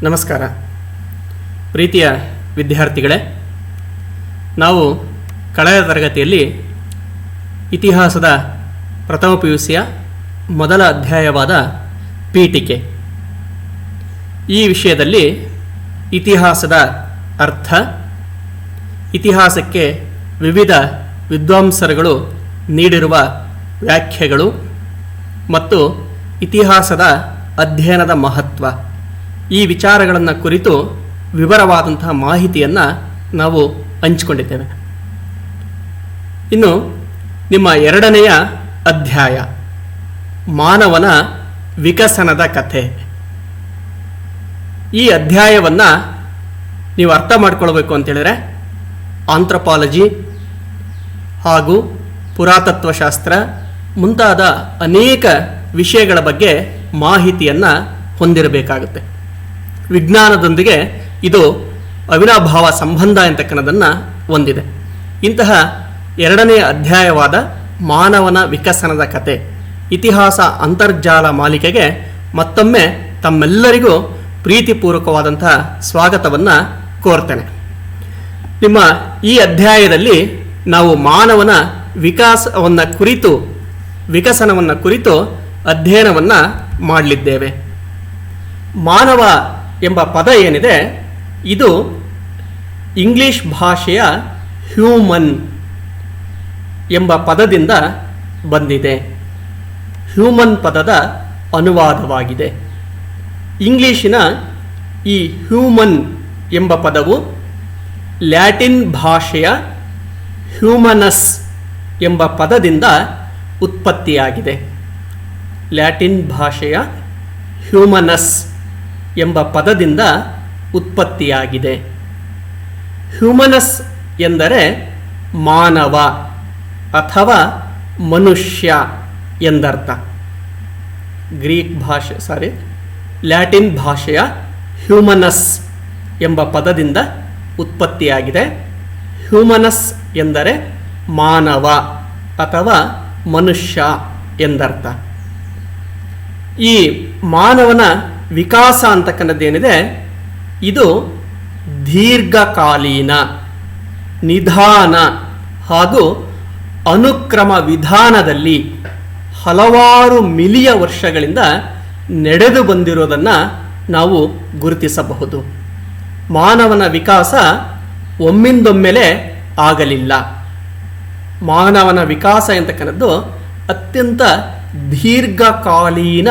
ನಮಸ್ಕಾರ ಪ್ರೀತಿಯ ವಿದ್ಯಾರ್ಥಿಗಳೇ, ನಾವು ಕಳೆದ ತರಗತಿಯಲ್ಲಿ ಇತಿಹಾಸದ ಪ್ರಥಮ PUCಯ ಮೊದಲ ಅಧ್ಯಾಯವಾದ ಪೀಠಿಕೆ ಈ ವಿಷಯದಲ್ಲಿ ಇತಿಹಾಸದ ಅರ್ಥ, ಇತಿಹಾಸಕ್ಕೆ ವಿವಿಧ ವಿದ್ವಾಂಸರುಗಳು ನೀಡಿರುವ ವ್ಯಾಖ್ಯೆಗಳು ಮತ್ತು ಇತಿಹಾಸದ ಅಧ್ಯಯನದ ಮಹತ್ವ ಈ ವಿಚಾರಗಳನ್ನು ಕುರಿತು ವಿವರವಾದಂತಹ ಮಾಹಿತಿಯನ್ನು ನಾವು ಹಂಚಿಕೊಂಡಿದ್ದೇವೆ. ಇನ್ನು ನಿಮ್ಮ ಎರಡನೆಯ ಅಧ್ಯಾಯ ಮಾನವನ ವಿಕಸನದ ಕಥೆ, ಈ ಅಧ್ಯಾಯವನ್ನು ನೀವು ಅರ್ಥ ಮಾಡಿಕೊಳ್ಬೇಕು ಅಂತೇಳಿದರೆ ಆಂಥ್ರಪಾಲಜಿ ಹಾಗೂ ಪುರಾತತ್ವಶಾಸ್ತ್ರ ಮುಂತಾದ ಅನೇಕ ವಿಷಯಗಳ ಬಗ್ಗೆ ಮಾಹಿತಿಯನ್ನು ಹೊಂದಿರಬೇಕಾಗುತ್ತೆ. ವಿಜ್ಞಾನದೊಂದಿಗೆ ಇದು ಅವಿನಾಭಾವ ಸಂಬಂಧ ಅಂತಕ್ಕನ್ನೋದನ್ನು ಹೊಂದಿದೆ. ಇಂತಹ ಎರಡನೆಯ ಅಧ್ಯಾಯವಾದ ಮಾನವನ ವಿಕಸನದ ಕತೆ ಇತಿಹಾಸ ಅಂತರ್ಜಾಲ ಮಾಲಿಕೆಗೆ ಮತ್ತೊಮ್ಮೆ ತಮ್ಮೆಲ್ಲರಿಗೂ ಪ್ರೀತಿಪೂರ್ವಕವಾದಂತಹ ಸ್ವಾಗತವನ್ನು ಕೋರ್ತೇನೆ. ನಿಮ್ಮ ಈ ಅಧ್ಯಾಯದಲ್ಲಿ ನಾವು ಮಾನವನ ವಿಕಸನವನ್ನು ಕುರಿತು ಅಧ್ಯಯನವನ್ನು ಮಾಡಲಿದ್ದೇವೆ. ಮಾನವ ಎಂಬ ಪದ ಏನಿದೆ, ಇದು ಇಂಗ್ಲಿಷ್ ಭಾಷೆಯ ಹ್ಯೂಮನ್ ಎಂಬ ಪದದಿಂದ ಬಂದಿದೆ. ಹ್ಯೂಮನ್ ಪದದ ಅನುವಾದವಾಗಿದೆ. ಇಂಗ್ಲಿಶಿನ ಈ ಹ್ಯೂಮನ್ ಎಂಬ ಪದವು ಲ್ಯಾಟಿನ್ ಭಾಷೆಯ ಹ್ಯೂಮನಸ್ ಎಂಬ ಪದದಿಂದ ಉತ್ಪತ್ತಿಯಾಗಿದೆ. ಲ್ಯಾಟಿನ್ ಭಾಷೆಯ ಹ್ಯೂಮನಸ್ ಎಂಬ ಪದದಿಂದ ಉತ್ಪತ್ತಿಯಾಗಿದೆ. ಹ್ಯೂಮನಸ್ ಎಂದರೆ ಮಾನವ ಅಥವಾ ಮನುಷ್ಯ ಎಂದರ್ಥ. ಲ್ಯಾಟಿನ್ ಭಾಷೆಯ ಹ್ಯೂಮನಸ್ ಎಂಬ ಪದದಿಂದ ಉತ್ಪತ್ತಿಯಾಗಿದೆ. ಹ್ಯೂಮನಸ್ ಎಂದರೆ ಮಾನವ ಅಥವಾ ಮನುಷ್ಯ ಎಂದರ್ಥ. ಈ ಮಾನವನ ವಿಕಾಸ ಅಂತಕ್ಕಂಥದ್ದೇನಿದೆ, ಇದು ದೀರ್ಘಕಾಲೀನ, ನಿಧಾನ ಹಾಗೂ ಅನುಕ್ರಮ ವಿಧಾನದಲ್ಲಿ ಹಲವಾರು ಮಿಲಿಯ ವರ್ಷಗಳಿಂದ ನಡೆದು ಬಂದಿರೋದನ್ನು ನಾವು ಗುರುತಿಸಬಹುದು. ಮಾನವನ ವಿಕಾಸ ಒಮ್ಮಿಂದೊಮ್ಮೆಲೆ ಆಗಲಿಲ್ಲ. ಮಾನವನ ವಿಕಾಸ ಅಂತಕ್ಕಂಥದ್ದು ಅತ್ಯಂತ ದೀರ್ಘಕಾಲೀನ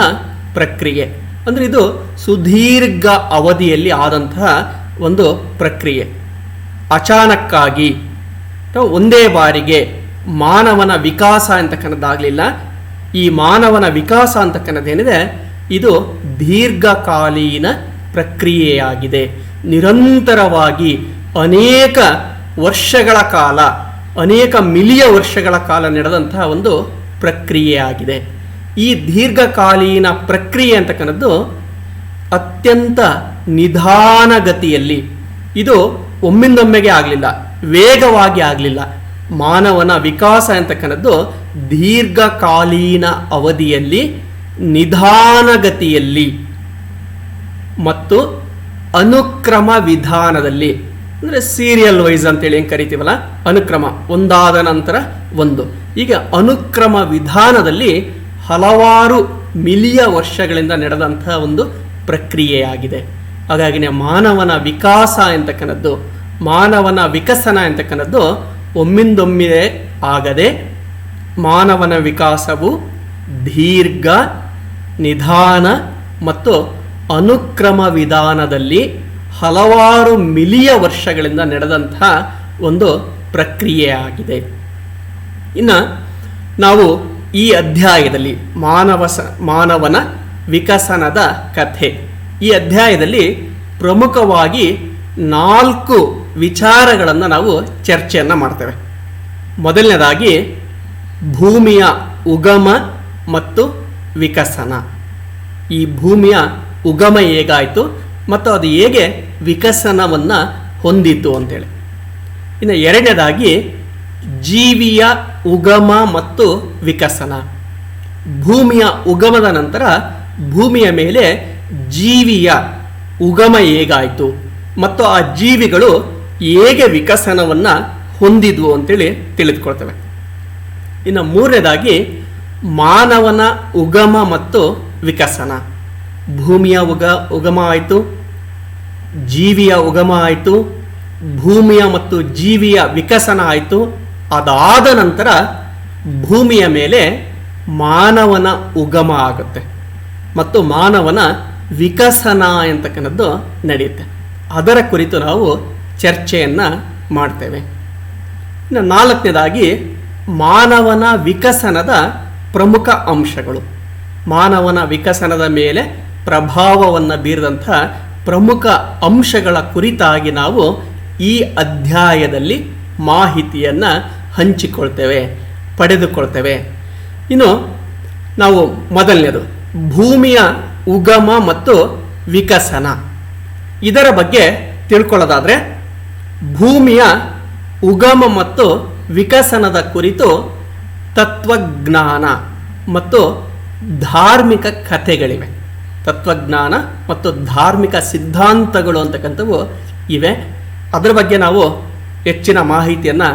ಪ್ರಕ್ರಿಯೆ. ಅಂದರೆ ಇದು ಸುದೀರ್ಘ ಅವಧಿಯಲ್ಲಿ ಆದಂತಹ ಒಂದು ಪ್ರಕ್ರಿಯೆ. ಅಚಾನಕ್ಕಾಗಿ ಒಂದೇ ಬಾರಿಗೆ ಮಾನವನ ವಿಕಾಸ ಅಂತಕ್ಕನ್ನೋದಾಗಲಿಲ್ಲ. ಈ ಮಾನವನ ವಿಕಾಸ ಅಂತಕ್ಕನ್ನೋದೇನಿದೆ, ಇದು ದೀರ್ಘಕಾಲೀನ ಪ್ರಕ್ರಿಯೆಯಾಗಿದೆ. ನಿರಂತರವಾಗಿ ಅನೇಕ ವರ್ಷಗಳ ಕಾಲ, ಅನೇಕ ಮಿಲಿಯ ವರ್ಷಗಳ ಕಾಲ ನಡೆದಂತಹ ಒಂದು ಪ್ರಕ್ರಿಯೆಯಾಗಿದೆ. ಈ ದೀರ್ಘಕಾಲೀನ ಪ್ರಕ್ರಿಯೆ ಅಂತಕ್ಕನ್ನೋದು ಅತ್ಯಂತ ನಿಧಾನಗತಿಯಲ್ಲಿ, ಇದು ಒಮ್ಮಿಂದೊಮ್ಮೆಗೆ ಆಗಲಿಲ್ಲ, ವೇಗವಾಗಿ ಆಗಲಿಲ್ಲ. ಮಾನವನ ವಿಕಾಸ ಅಂತಕ್ಕನ್ನೋದು ದೀರ್ಘಕಾಲೀನ ಅವಧಿಯಲ್ಲಿ, ನಿಧಾನಗತಿಯಲ್ಲಿ ಮತ್ತು ಅನುಕ್ರಮ ವಿಧಾನದಲ್ಲಿ, ಅಂದರೆ ಸೀರಿಯಲ್ ವೈಸ್ ಅಂತೇಳಿ ಏನು ಕರಿತೀವಲ್ಲ, ಅನುಕ್ರಮ, ಒಂದಾದ ನಂತರ ಒಂದು, ಈಗ ಅನುಕ್ರಮ ವಿಧಾನದಲ್ಲಿ ಹಲವಾರು ಮಿಲಿಯ ವರ್ಷಗಳಿಂದ ನಡೆದಂತಹ ಒಂದು ಪ್ರಕ್ರಿಯೆಯಾಗಿದೆ. ಹಾಗಾಗಿ ಮಾನವನ ವಿಕಾಸ ಅಂತಕ್ಕನ್ನದ್ದು, ಮಾನವನ ವಿಕಸನ ಅಂತಕ್ಕನ್ನದ್ದು ಒಮ್ಮಿಂದೊಮ್ಮಿದೆ ಆಗದೆ, ಮಾನವನ ವಿಕಾಸವು ದೀರ್ಘ, ನಿಧಾನ ಮತ್ತು ಅನುಕ್ರಮ ವಿಧಾನದಲ್ಲಿ ಹಲವಾರು ಮಿಲಿಯ ವರ್ಷಗಳಿಂದ ನಡೆದಂತಹ ಒಂದು ಪ್ರಕ್ರಿಯೆಯಾಗಿದೆ. ಇನ್ನು ನಾವು ಈ ಅಧ್ಯಾಯದಲ್ಲಿ ಮಾನವನ ವಿಕಸನದ ಕಥೆ, ಈ ಅಧ್ಯಾಯದಲ್ಲಿ ಪ್ರಮುಖವಾಗಿ 4 ವಿಚಾರಗಳನ್ನು ನಾವು ಚರ್ಚೆಯನ್ನು ಮಾಡ್ತೇವೆ. ಮೊದಲನೇದಾಗಿ ಭೂಮಿಯ ಉಗಮ ಮತ್ತು ವಿಕಸನ. ಈ ಭೂಮಿಯ ಉಗಮ ಹೇಗಾಯಿತು ಮತ್ತು ಅದು ಹೇಗೆ ವಿಕಸನವನ್ನು ಹೊಂದಿತು ಅಂತೇಳಿ. ಇನ್ನು ಎರಡನೇದಾಗಿ ಜೀವಿಯ ಉಗಮ ಮತ್ತು ವಿಕಸನ. ಭೂಮಿಯ ಉಗಮದ ನಂತರ ಭೂಮಿಯ ಮೇಲೆ ಜೀವಿಯ ಉಗಮ ಹೇಗಾಯಿತು ಮತ್ತು ಆ ಜೀವಿಗಳು ಹೇಗೆ ವಿಕಸನವನ್ನು ಹೊಂದಿದ್ವು ಅಂತೇಳಿ ತಿಳಿದುಕೊಳ್ತೇವೆ. ಇನ್ನು ಮೂರನೇದಾಗಿ ಮಾನವನ ಉಗಮ ಮತ್ತು ವಿಕಸನ. ಭೂಮಿಯ ಉಗಮ ಆಯಿತು, ಜೀವಿಯ ಉಗಮ ಆಯಿತು, ಭೂಮಿಯ ಮತ್ತು ಜೀವಿಯ ವಿಕಸನ ಆಯಿತು. ಅದಾದ ನಂತರ ಭೂಮಿಯ ಮೇಲೆ ಮಾನವನ ಉಗಮ ಆಗುತ್ತೆ ಮತ್ತು ಮಾನವನ ವಿಕಸನ ಅಂತಕ್ಕಂಥದ್ದು ನಡೆಯುತ್ತೆ. ಅದರ ಕುರಿತು ನಾವು ಚರ್ಚೆಯನ್ನು ಮಾಡ್ತೇವೆ. ಇನ್ನು ನಾಲ್ಕನೇದಾಗಿ ಮಾನವನ ವಿಕಸನದ ಪ್ರಮುಖ ಅಂಶಗಳು. ಮಾನವನ ವಿಕಸನದ ಮೇಲೆ ಪ್ರಭಾವವನ್ನು ಬೀರಿದಂಥ ಪ್ರಮುಖ ಅಂಶಗಳ ಕುರಿತಾಗಿ ನಾವು ಈ ಅಧ್ಯಾಯದಲ್ಲಿ ಮಾಹಿತಿಯನ್ನು ಹಂಚಿಕೊಳ್ತೇವೆ, ಪಡೆದುಕೊಳ್ತೇವೆ. ಇನ್ನು ನಾವು ಮೊದಲನೇದು ಭೂಮಿಯ ಉಗಮ ಮತ್ತು ವಿಕಸನ. ಇದರ ಬಗ್ಗೆ ತಿಳ್ಕೊಳ್ಳೋದಾದರೆ ಭೂಮಿಯ ಉಗಮ ಮತ್ತು ವಿಕಸನದ ಕುರಿತು ತತ್ವಜ್ಞಾನ ಮತ್ತು ಧಾರ್ಮಿಕ ಕಥೆಗಳಿವೆ. ತತ್ವಜ್ಞಾನ ಮತ್ತು ಧಾರ್ಮಿಕ ಸಿದ್ಧಾಂತಗಳು ಅಂತಕ್ಕಂಥವು ಇವೆ. ಅದರ ಬಗ್ಗೆ ನಾವು ಹೆಚ್ಚಿನ ಮಾಹಿತಿಯನ್ನು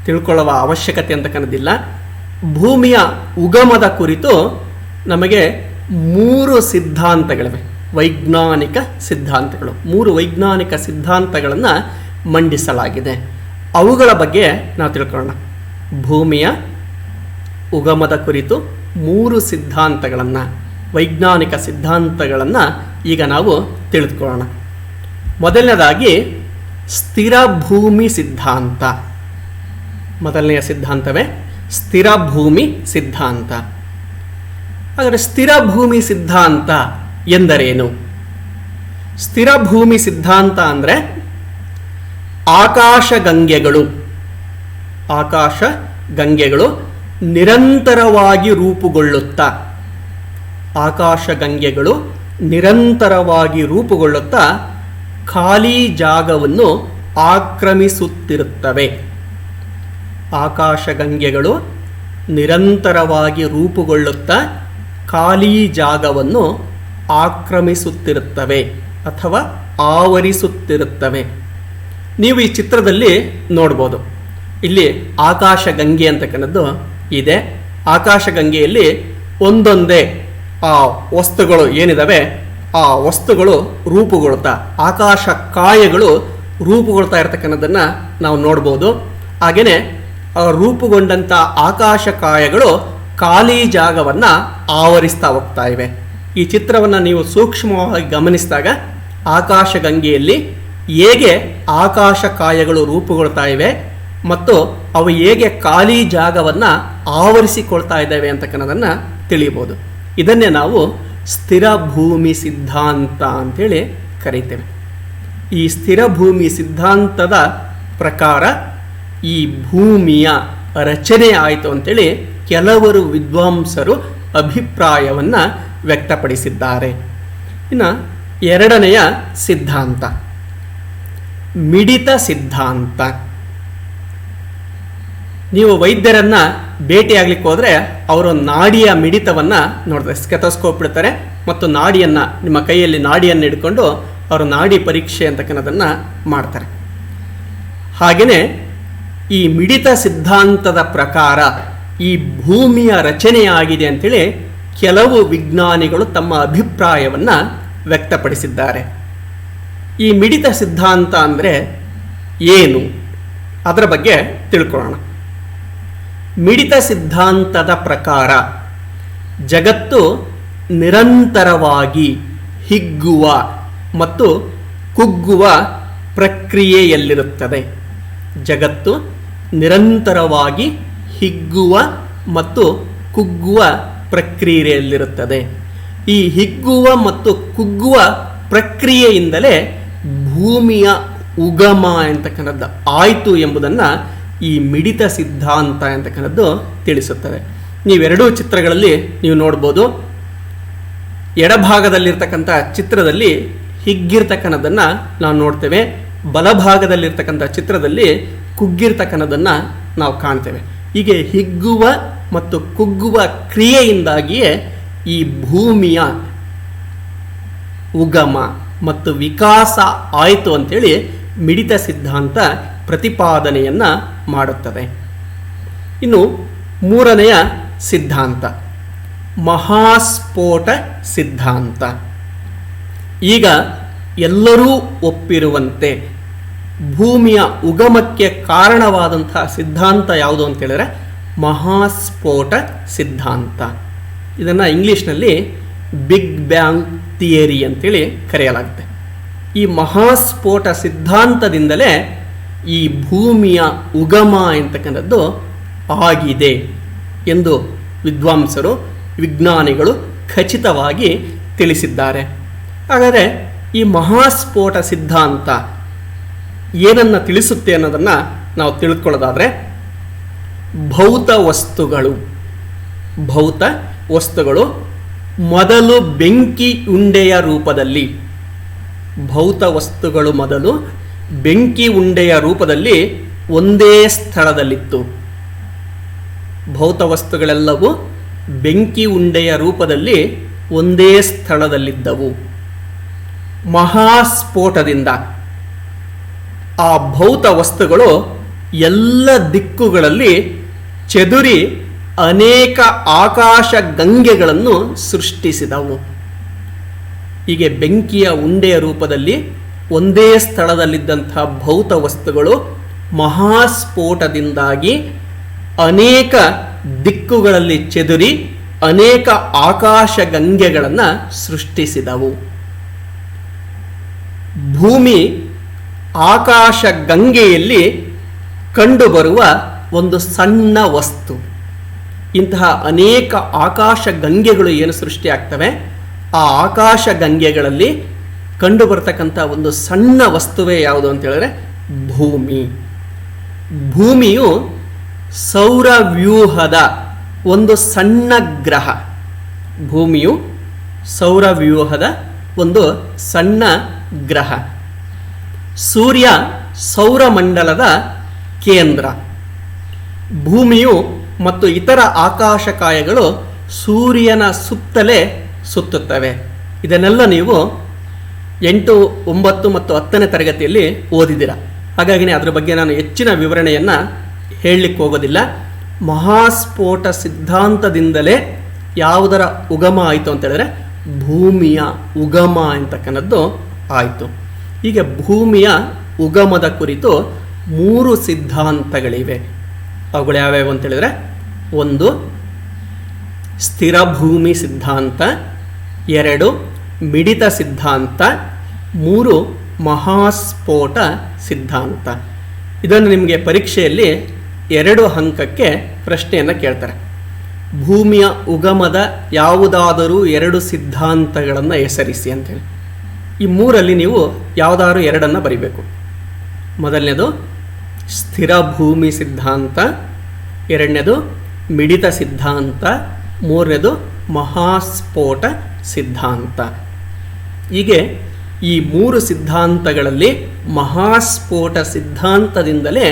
ತಿಳ್ಕೊಳ್ಳುವ ಅವಶ್ಯಕತೆ ಅಂತಕ್ಕಂಥದ್ದಿಲ್ಲ. ಭೂಮಿಯ ಉಗಮದ ಕುರಿತು ನಮಗೆ 3 ಸಿದ್ಧಾಂತಗಳಿವೆ, ವೈಜ್ಞಾನಿಕ ಸಿದ್ಧಾಂತಗಳು. 3 ವೈಜ್ಞಾನಿಕ ಸಿದ್ಧಾಂತಗಳನ್ನು ಮಂಡಿಸಲಾಗಿದೆ. ಅವುಗಳ ಬಗ್ಗೆ ನಾವು ತಿಳ್ಕೊಳ್ಳೋಣ. ಭೂಮಿಯ ಉಗಮದ ಕುರಿತು 3 ಸಿದ್ಧಾಂತಗಳನ್ನು, ವೈಜ್ಞಾನಿಕ ಸಿದ್ಧಾಂತಗಳನ್ನು ಈಗ ನಾವು ತಿಳಿದುಕೊಳ್ಳೋಣ. ಮೊದಲನೇದಾಗಿ ಸ್ಥಿರ ಭೂಮಿ ಸಿದ್ಧಾಂತ. ಮೊದಲನೆಯ ಸಿದ್ಧಾಂತವೇ ಸ್ಥಿರ ಭೂಮಿ ಸಿದ್ಧಾಂತ. ಹಾಗಾದರೆ ಸ್ಥಿರ ಭೂಮಿ ಸಿದ್ಧಾಂತ ಎಂದರೇನು? ಸ್ಥಿರ ಭೂಮಿ ಸಿದ್ಧಾಂತ ಅಂದರೆ ಆಕಾಶಗಂಗೆಗಳು ನಿರಂತರವಾಗಿ ರೂಪುಗೊಳ್ಳುತ್ತಾ ಖಾಲಿ ಜಾಗವನ್ನು ಆಕ್ರಮಿಸುತ್ತಿರುತ್ತವೆ. ಆಕಾಶಗಂಗೆಗಳು ನಿರಂತರವಾಗಿ ರೂಪುಗೊಳ್ಳುತ್ತಾ ಖಾಲಿ ಜಾಗವನ್ನು ಆಕ್ರಮಿಸುತ್ತಿರುತ್ತವೆ ಅಥವಾ ಆವರಿಸುತ್ತಿರುತ್ತವೆ. ನೀವು ಈ ಚಿತ್ರದಲ್ಲಿ ನೋಡ್ಬೋದು, ಇಲ್ಲಿ ಆಕಾಶಗಂಗೆ ಅಂತಕ್ಕಂಥದ್ದು ಇದೆ. ಆಕಾಶಗಂಗೆಯಲ್ಲಿ ಒಂದೊಂದೇ ಆ ವಸ್ತುಗಳು ಏನಿದಾವೆ ಆ ವಸ್ತುಗಳು ರೂಪುಗೊಳ್ತಾ, ಆಕಾಶ ಕಾಯಗಳು ರೂಪುಗೊಳ್ತಾ ಇರತಕ್ಕಂಥದ್ದನ್ನು ನಾವು ನೋಡ್ಬೋದು. ಹಾಗೆಯೇ ರೂಪುಗೊಂಡಂಥ ಆಕಾಶ ಕಾಯಗಳು ಖಾಲಿ ಜಾಗವನ್ನು ಆವರಿಸ್ತಾ ಹೋಗ್ತಾ ಇವೆ. ಈ ಚಿತ್ರವನ್ನು ನೀವು ಸೂಕ್ಷ್ಮವಾಗಿ ಗಮನಿಸಿದಾಗ ಆಕಾಶಗಂಗೆಯಲ್ಲಿ ಹೇಗೆ ಆಕಾಶ ಕಾಯಗಳು ರೂಪುಗೊಳ್ತಾ ಇವೆ ಮತ್ತು ಅವು ಹೇಗೆ ಖಾಲಿ ಜಾಗವನ್ನು ಆವರಿಸಿಕೊಳ್ತಾ ಇದ್ದಾವೆ ಅಂತಕ್ಕನ್ನೋದನ್ನು ತಿಳಿಯಬಹುದು. ಇದನ್ನೇ ನಾವು ಸ್ಥಿರ ಭೂಮಿ ಸಿದ್ಧಾಂತ ಅಂತೇಳಿ ಕರೀತೇವೆ. ಈ ಸ್ಥಿರ ಭೂಮಿ ಸಿದ್ಧಾಂತದ ಪ್ರಕಾರ ಈ ಭೂಮಿಯ ರಚನೆ ಆಯಿತು ಅಂತೇಳಿ ಕೆಲವರು ವಿದ್ವಾಂಸರು ಅಭಿಪ್ರಾಯವನ್ನು ವ್ಯಕ್ತಪಡಿಸಿದ್ದಾರೆ. ಇನ್ನು ಎರಡನೆಯ ಸಿದ್ಧಾಂತ ಮಿಡಿತ ಸಿದ್ಧಾಂತ. ನೀವು ವೈದ್ಯರನ್ನು ಭೇಟಿಯಾಗಲಿಕ್ಕೆ ಹೋದರೆ ಅವರು ನಾಡಿಯ ಮಿಡಿತವನ್ನು ನೋಡ್ತಾರೆ, ಸ್ಟೆಥೋಸ್ಕೋಪ್ ಇಡ್ತಾರೆ ಮತ್ತು ನಾಡಿಯನ್ನು ನಿಮ್ಮ ಕೈಯಲ್ಲಿ ನಾಡಿಯನ್ನು ಹಿಡ್ಕೊಂಡು ಅವರು ನಾಡಿ ಪರೀಕ್ಷೆ ಅಂತಕ್ಕನ್ನೋದನ್ನು ಮಾಡ್ತಾರೆ. ಹಾಗೆಯೇ ಈ ಮಿಡಿತ ಸಿದ್ಧಾಂತದ ಪ್ರಕಾರ ಈ ಭೂಮಿಯ ರಚನೆಯಾಗಿದೆ ಅಂತೇಳಿ ಕೆಲವು ವಿಜ್ಞಾನಿಗಳು ತಮ್ಮ ಅಭಿಪ್ರಾಯವನ್ನು ವ್ಯಕ್ತಪಡಿಸಿದ್ದಾರೆ. ಈ ಮಿಡಿತ ಸಿದ್ಧಾಂತ ಅಂದರೆ ಏನು, ಅದರ ಬಗ್ಗೆ ತಿಳ್ಕೊಳ್ಳೋಣ. ಮಿಡಿತ ಸಿದ್ಧಾಂತದ ಪ್ರಕಾರ ಜಗತ್ತು ನಿರಂತರವಾಗಿ ಹಿಗ್ಗುವ ಮತ್ತು ಕುಗ್ಗುವ ಪ್ರಕ್ರಿಯೆಯಲ್ಲಿರುತ್ತದೆ. ಜಗತ್ತು ನಿರಂತರವಾಗಿ ಹಿಗ್ಗುವ ಮತ್ತು ಕುಗ್ಗುವ ಪ್ರಕ್ರಿಯೆಯಲ್ಲಿರುತ್ತದೆ. ಈ ಹಿಗ್ಗುವ ಮತ್ತು ಕುಗ್ಗುವ ಪ್ರಕ್ರಿಯೆಯಿಂದಲೇ ಭೂಮಿಯ ಉಗಮ ಅಂತಕ್ಕಂಥದ್ದು ಆಯಿತು ಎಂಬುದನ್ನು ಈ ಮಿಡಿತ ಸಿದ್ಧಾಂತ ಅಂತಕ್ಕಂಥದ್ದು ತಿಳಿಸುತ್ತದೆ. ನೀವೆರಡೂ ಚಿತ್ರಗಳಲ್ಲಿ ನೀವು ನೋಡ್ಬೋದು. ಎಡಭಾಗದಲ್ಲಿರ್ತಕ್ಕಂಥ ಚಿತ್ರದಲ್ಲಿ ಹಿಗ್ಗಿರ್ತಕ್ಕನ್ನೋದನ್ನು ನಾವು ನೋಡ್ತೇವೆ, ಬಲಭಾಗದಲ್ಲಿರ್ತಕ್ಕಂಥ ಚಿತ್ರದಲ್ಲಿ ಕುಗ್ಗಿರ್ತಕ್ಕನ್ನೋದನ್ನು ನಾವು ಕಾಣ್ತೇವೆ. ಹೀಗೆ ಹಿಗ್ಗುವ ಮತ್ತು ಕುಗ್ಗುವ ಕ್ರಿಯೆಯಿಂದಾಗಿಯೇ ಈ ಭೂಮಿಯ ಉಗಮ ಮತ್ತು ವಿಕಾಸ ಆಯಿತು ಅಂತೇಳಿ ಮಿಡಿತ ಸಿದ್ಧಾಂತ ಪ್ರತಿಪಾದನೆಯನ್ನು ಮಾಡುತ್ತದೆ. ಇನ್ನು ಮೂರನೆಯ ಸಿದ್ಧಾಂತ ಮಹಾಸ್ಫೋಟ ಸಿದ್ಧಾಂತ. ಈಗ ಎಲ್ಲರೂ ಒಪ್ಪಿರುವಂತೆ ಭೂಮಿಯ ಉಗಮಕ್ಕೆ ಕಾರಣವಾದಂತಹ ಸಿದ್ಧಾಂತ ಯಾವುದು ಅಂತ ಹೇಳಿದ್ರೆ ಮಹಾಸ್ಫೋಟ ಸಿದ್ಧಾಂತ. ಇದನ್ನು ಇಂಗ್ಲೀಷ್ನಲ್ಲಿ ಬಿಗ್ ಬ್ಯಾಂಗ್ ಥಿಯರಿ ಅಂತೇಳಿ ಕರೆಯಲಾಗುತ್ತೆ. ಈ ಮಹಾಸ್ಫೋಟ ಸಿದ್ಧಾಂತದಿಂದಲೇ ಈ ಭೂಮಿಯ ಉಗಮ ಎಂತಕ್ಕಂಥದ್ದು ಆಗಿದೆ ಎಂದು ವಿದ್ವಾಂಸರು ವಿಜ್ಞಾನಿಗಳು ಖಚಿತವಾಗಿ ತಿಳಿಸಿದ್ದಾರೆ. ಹಾಗಾದರೆ ಈ ಮಹಾಸ್ಫೋಟ ಸಿದ್ಧಾಂತ ಏನನ್ನು ತಿಳಿಸುತ್ತೆ ಅನ್ನೋದನ್ನು ನಾವು ತಿಳ್ಕೊಳ್ಳೋದಾದರೆ ಭೌತ ವಸ್ತುಗಳು ಮೊದಲು ಬೆಂಕಿ ಉಂಡೆಯ ರೂಪದಲ್ಲಿ ಒಂದೇ ಸ್ಥಳದಲ್ಲಿತ್ತು. ಭೌತ ವಸ್ತುಗಳೆಲ್ಲವೂ ಬೆಂಕಿ ಉಂಡೆಯ ರೂಪದಲ್ಲಿ ಒಂದೇ ಸ್ಥಳದಲ್ಲಿದ್ದವು. ಮಹಾಸ್ಫೋಟದಿಂದ ಆ ಭೌತ ವಸ್ತುಗಳು ಎಲ್ಲ ದಿಕ್ಕುಗಳಲ್ಲಿ ಚೆದುರಿ ಅನೇಕ ಆಕಾಶ ಗಂಗೆಗಳನ್ನು ಸೃಷ್ಟಿಸಿದವು. ಹೀಗೆ ಬೆಂಕಿಯ ಉಂಡೆಯ ರೂಪದಲ್ಲಿ ಒಂದೇ ಸ್ಥಳದಲ್ಲಿದ್ದಂತಹ ಭೌತ ವಸ್ತುಗಳು ಮಹಾಸ್ಫೋಟದಿಂದಾಗಿ ಅನೇಕ ದಿಕ್ಕುಗಳಲ್ಲಿ ಚೆದುರಿ ಅನೇಕ ಆಕಾಶ ಗಂಗೆಗಳನ್ನು ಸೃಷ್ಟಿಸಿದವು. ಭೂಮಿ ಆಕಾಶ ಗಂಗೆಯಲ್ಲಿ ಕಂಡುಬರುವ ಒಂದು ಸಣ್ಣ ವಸ್ತು. ಇಂತಹ ಅನೇಕ ಆಕಾಶ ಗಂಗೆಗಳು ಏನು ಸೃಷ್ಟಿಯಾಗ್ತವೆ, ಆ ಆಕಾಶ ಗಂಗೆಗಳಲ್ಲಿ ಕಂಡುಬರ್ತಕ್ಕಂಥ ಒಂದು ಸಣ್ಣ ವಸ್ತುವೇ ಯಾವುದು ಅಂತ ಹೇಳಿದ್ರೆ ಭೂಮಿ. ಭೂಮಿಯು ಸೌರವ್ಯೂಹದ ಒಂದು ಸಣ್ಣ ಗ್ರಹ. ಭೂಮಿಯು ಸೌರವ್ಯೂಹದ ಒಂದು ಸಣ್ಣ ಗ್ರಹ. ಸೂರ್ಯ ಸೌರಮಂಡಲದ ಕೇಂದ್ರ. ಭೂಮಿಯು ಮತ್ತು ಇತರ ಆಕಾಶಕಾಯಗಳು ಸೂರ್ಯನ ಸುತ್ತಲೇ ಸುತ್ತುತ್ತವೆ. ಇದನ್ನೆಲ್ಲ ನೀವು 8, 9 ಮತ್ತು 10ನೇ ತರಗತಿಯಲ್ಲಿ ಓದಿದ್ದೀರ. ಹಾಗಾಗಿ ಅದರ ಬಗ್ಗೆ ನಾನು ಹೆಚ್ಚಿನ ವಿವರಣೆಯನ್ನು ಹೇಳಲಿಕ್ಕೆ ಹೋಗೋದಿಲ್ಲ. ಮಹಾಸ್ಫೋಟ ಸಿದ್ಧಾಂತದಿಂದಲೇ ಯಾವುದರ ಉಗಮ ಆಯಿತು ಅಂತ ಹೇಳಿದ್ರೆ ಭೂಮಿಯ ಉಗಮ ಅಂತಕ್ಕಂಥದ್ದು ಆಯಿತು. ಹೀಗೆ ಭೂಮಿಯ ಉಗಮದ ಕುರಿತು 3 ಸಿದ್ಧಾಂತಗಳಿವೆ. ಅವುಗಳು ಯಾವ್ಯಾವು ಅಂತ ಹೇಳಿದ್ರೆ, 1 ಸ್ಥಿರ ಭೂಮಿ ಸಿದ್ಧಾಂತ, 2 ಮಿಡಿತ ಸಿದ್ಧಾಂತ, 3 ಮಹಾಸ್ಫೋಟ ಸಿದ್ಧಾಂತ. ಇದನ್ನು ನಿಮಗೆ ಪರೀಕ್ಷೆಯಲ್ಲಿ 2 ಅಂಕಕ್ಕೆ ಪ್ರಶ್ನೆಯನ್ನು ಕೇಳ್ತಾರೆ. ಭೂಮಿಯ ಉಗಮದ ಯಾವುದಾದರೂ 2 ಸಿದ್ಧಾಂತಗಳನ್ನು ಹೆಸರಿಸಿ ಅಂತೇಳಿ. ಈ 3ರಲ್ಲಿ ನೀವು ಯಾವುದಾದ್ರೂ 2 ಬರೀಬೇಕು. ಮೊದಲನೇದು ಸ್ಥಿರ ಭೂಮಿ ಸಿದ್ಧಾಂತ, 2ನೇದು ಮಿಡಿತ ಸಿದ್ಧಾಂತ, 3ನೇದು ಮಹಾಸ್ಫೋಟ ಸಿದ್ಧಾಂತ. ಹೀಗೆ ಈ 3 ಸಿದ್ಧಾಂತಗಳಲ್ಲಿ ಮಹಾಸ್ಫೋಟ ಸಿದ್ಧಾಂತದಿಂದಲೇ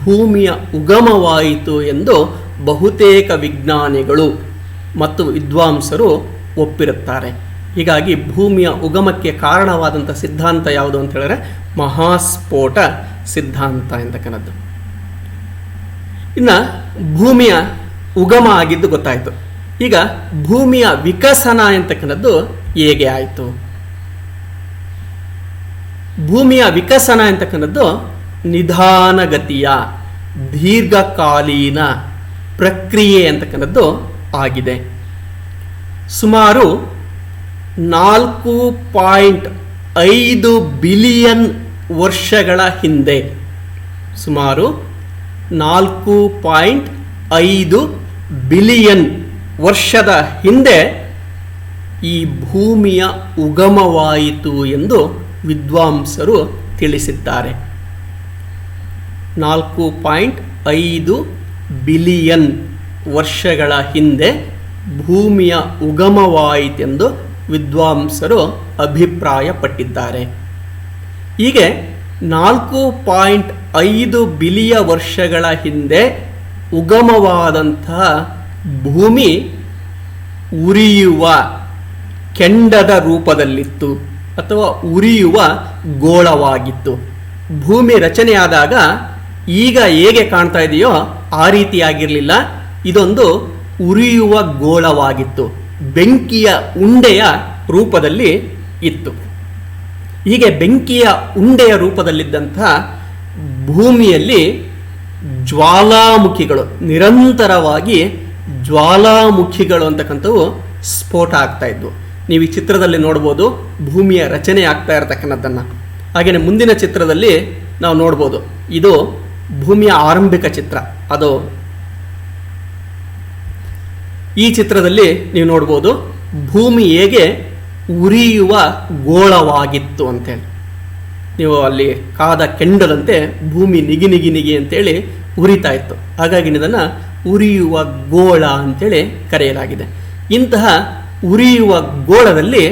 ಭೂಮಿಯ ಉಗಮವಾಯಿತು ಎಂದು ಬಹುತೇಕ ವಿಜ್ಞಾನಿಗಳು ಮತ್ತು ವಿದ್ವಾಂಸರು ಒಪ್ಪಿರುತ್ತಾರೆ. ಹೀಗಾಗಿ ಭೂಮಿಯ ಉಗಮಕ್ಕೆ ಕಾರಣವಾದಂಥ ಸಿದ್ಧಾಂತ ಯಾವುದು ಅಂತ ಹೇಳಿದ್ರೆ ಮಹಾಸ್ಫೋಟ ಸಿದ್ಧಾಂತ ಎಂತಕ್ಕಂಥದ್ದು. ಇನ್ನು ಭೂಮಿಯ ಉಗಮ ಆಗಿದ್ದು ಗೊತ್ತಾಯಿತು. ಈಗ ಭೂಮಿಯ ವಿಕಸನ ಎಂತಕ್ಕಂಥದ್ದು ಹೇಗೆ ಆಯಿತು? ಭೂಮಿಯ ವಿಕಸನ ಎಂತಕ್ಕಂಥದ್ದು ನಿಧಾನಗತಿಯ ದೀರ್ಘಕಾಲೀನ ಪ್ರಕ್ರಿಯೆ ಅಂತಕ್ಕಂಥದ್ದು ಆಗಿದೆ. ಸುಮಾರು 4.5 ಬಿಲಿಯನ್ ವರ್ಷಗಳ ಹಿಂದೆ, ಸುಮಾರು 4.5 ಬಿಲಿಯನ್ ವರ್ಷದ ಹಿಂದೆ ಈ ಭೂಮಿಯ ಉಗಮವಾಯಿತು ಎಂದು ವಿದ್ವಾಂಸರು ತಿಳಿಸಿದ್ದಾರೆ. 4.5 ಬಿಲಿಯನ್ ವರ್ಷಗಳ ಹಿಂದೆ ಭೂಮಿಯ ಉಗಮವಾಯಿತೆಂದು ವಿದ್ವಾಂಸರು ಅಭಿಪ್ರಾಯಪಟ್ಟಿದ್ದಾರೆ. ಹೀಗೆ 4.5 ಬಿಲಿಯನ್ ವರ್ಷಗಳ ಹಿಂದೆ ಉಗಮವಾದಂತಹ ಭೂಮಿ ಉರಿಯುವ ಕೆಂಡದ ರೂಪದಲ್ಲಿತ್ತು. ಅಥವಾ ಉರಿಯುವ ಗೋಳವಾಗಿತ್ತು. ಭೂಮಿ ರಚನೆಯಾದಾಗ ಈಗ ಹೇಗೆ ಕಾಣ್ತಾ ಇದೆಯೋ ಆ ರೀತಿಯಾಗಿರಲಿಲ್ಲ. ಇದೊಂದು ಉರಿಯುವ ಗೋಳವಾಗಿತ್ತು, ಬೆಂಕಿಯ ಉಂಡೆಯ ರೂಪದಲ್ಲಿ ಇತ್ತು. ಹೀಗೆ ಬೆಂಕಿಯ ಉಂಡೆಯ ರೂಪದಲ್ಲಿದ್ದಂಥ ಭೂಮಿಯಲ್ಲಿ ಜ್ವಾಲಾಮುಖಿಗಳು, ನಿರಂತರವಾಗಿ ಜ್ವಾಲಾಮುಖಿಗಳು ಅಂತಕ್ಕಂಥವು ಸ್ಫೋಟ ಆಗ್ತಾ ಇದ್ವು. ನೀವು ಈ ಚಿತ್ರದಲ್ಲಿ ನೋಡ್ಬೋದು ಭೂಮಿಯ ರಚನೆ ಆಗ್ತಾ ಇರತಕ್ಕಂಥದ್ದನ್ನು. ಹಾಗೆಯೇ ಮುಂದಿನ ಚಿತ್ರದಲ್ಲಿ ನಾವು ನೋಡ್ಬೋದು, ಇದು ಭೂಮಿಯ ಆರಂಭಿಕ ಚಿತ್ರ. ಅದು ಈ ಚಿತ್ರದಲ್ಲಿ ನೀವು ನೋಡ್ಬೋದು ಭೂಮಿ ಹೇಗೆ ಉರಿಯುವ ಗೋಳವಾಗಿತ್ತು ಅಂತೇಳಿ. ನೀವು ಅಲ್ಲಿ ಕಾದ ಕೆಂಡದಂತೆ ಭೂಮಿ ನಿಗಿ ನಿಗಿ ನಿಗಿ ಅಂತೇಳಿ ಉರಿತಾ ಇತ್ತು. ಹಾಗಾಗಿ ಇದನ್ನು ಉರಿಯುವ ಗೋಳ ಅಂತೇಳಿ ಕರೆಯಲಾಗಿದೆ. ಇಂತಹ ಉರಿಯುವ ಗೋಳದಲ್ಲಿ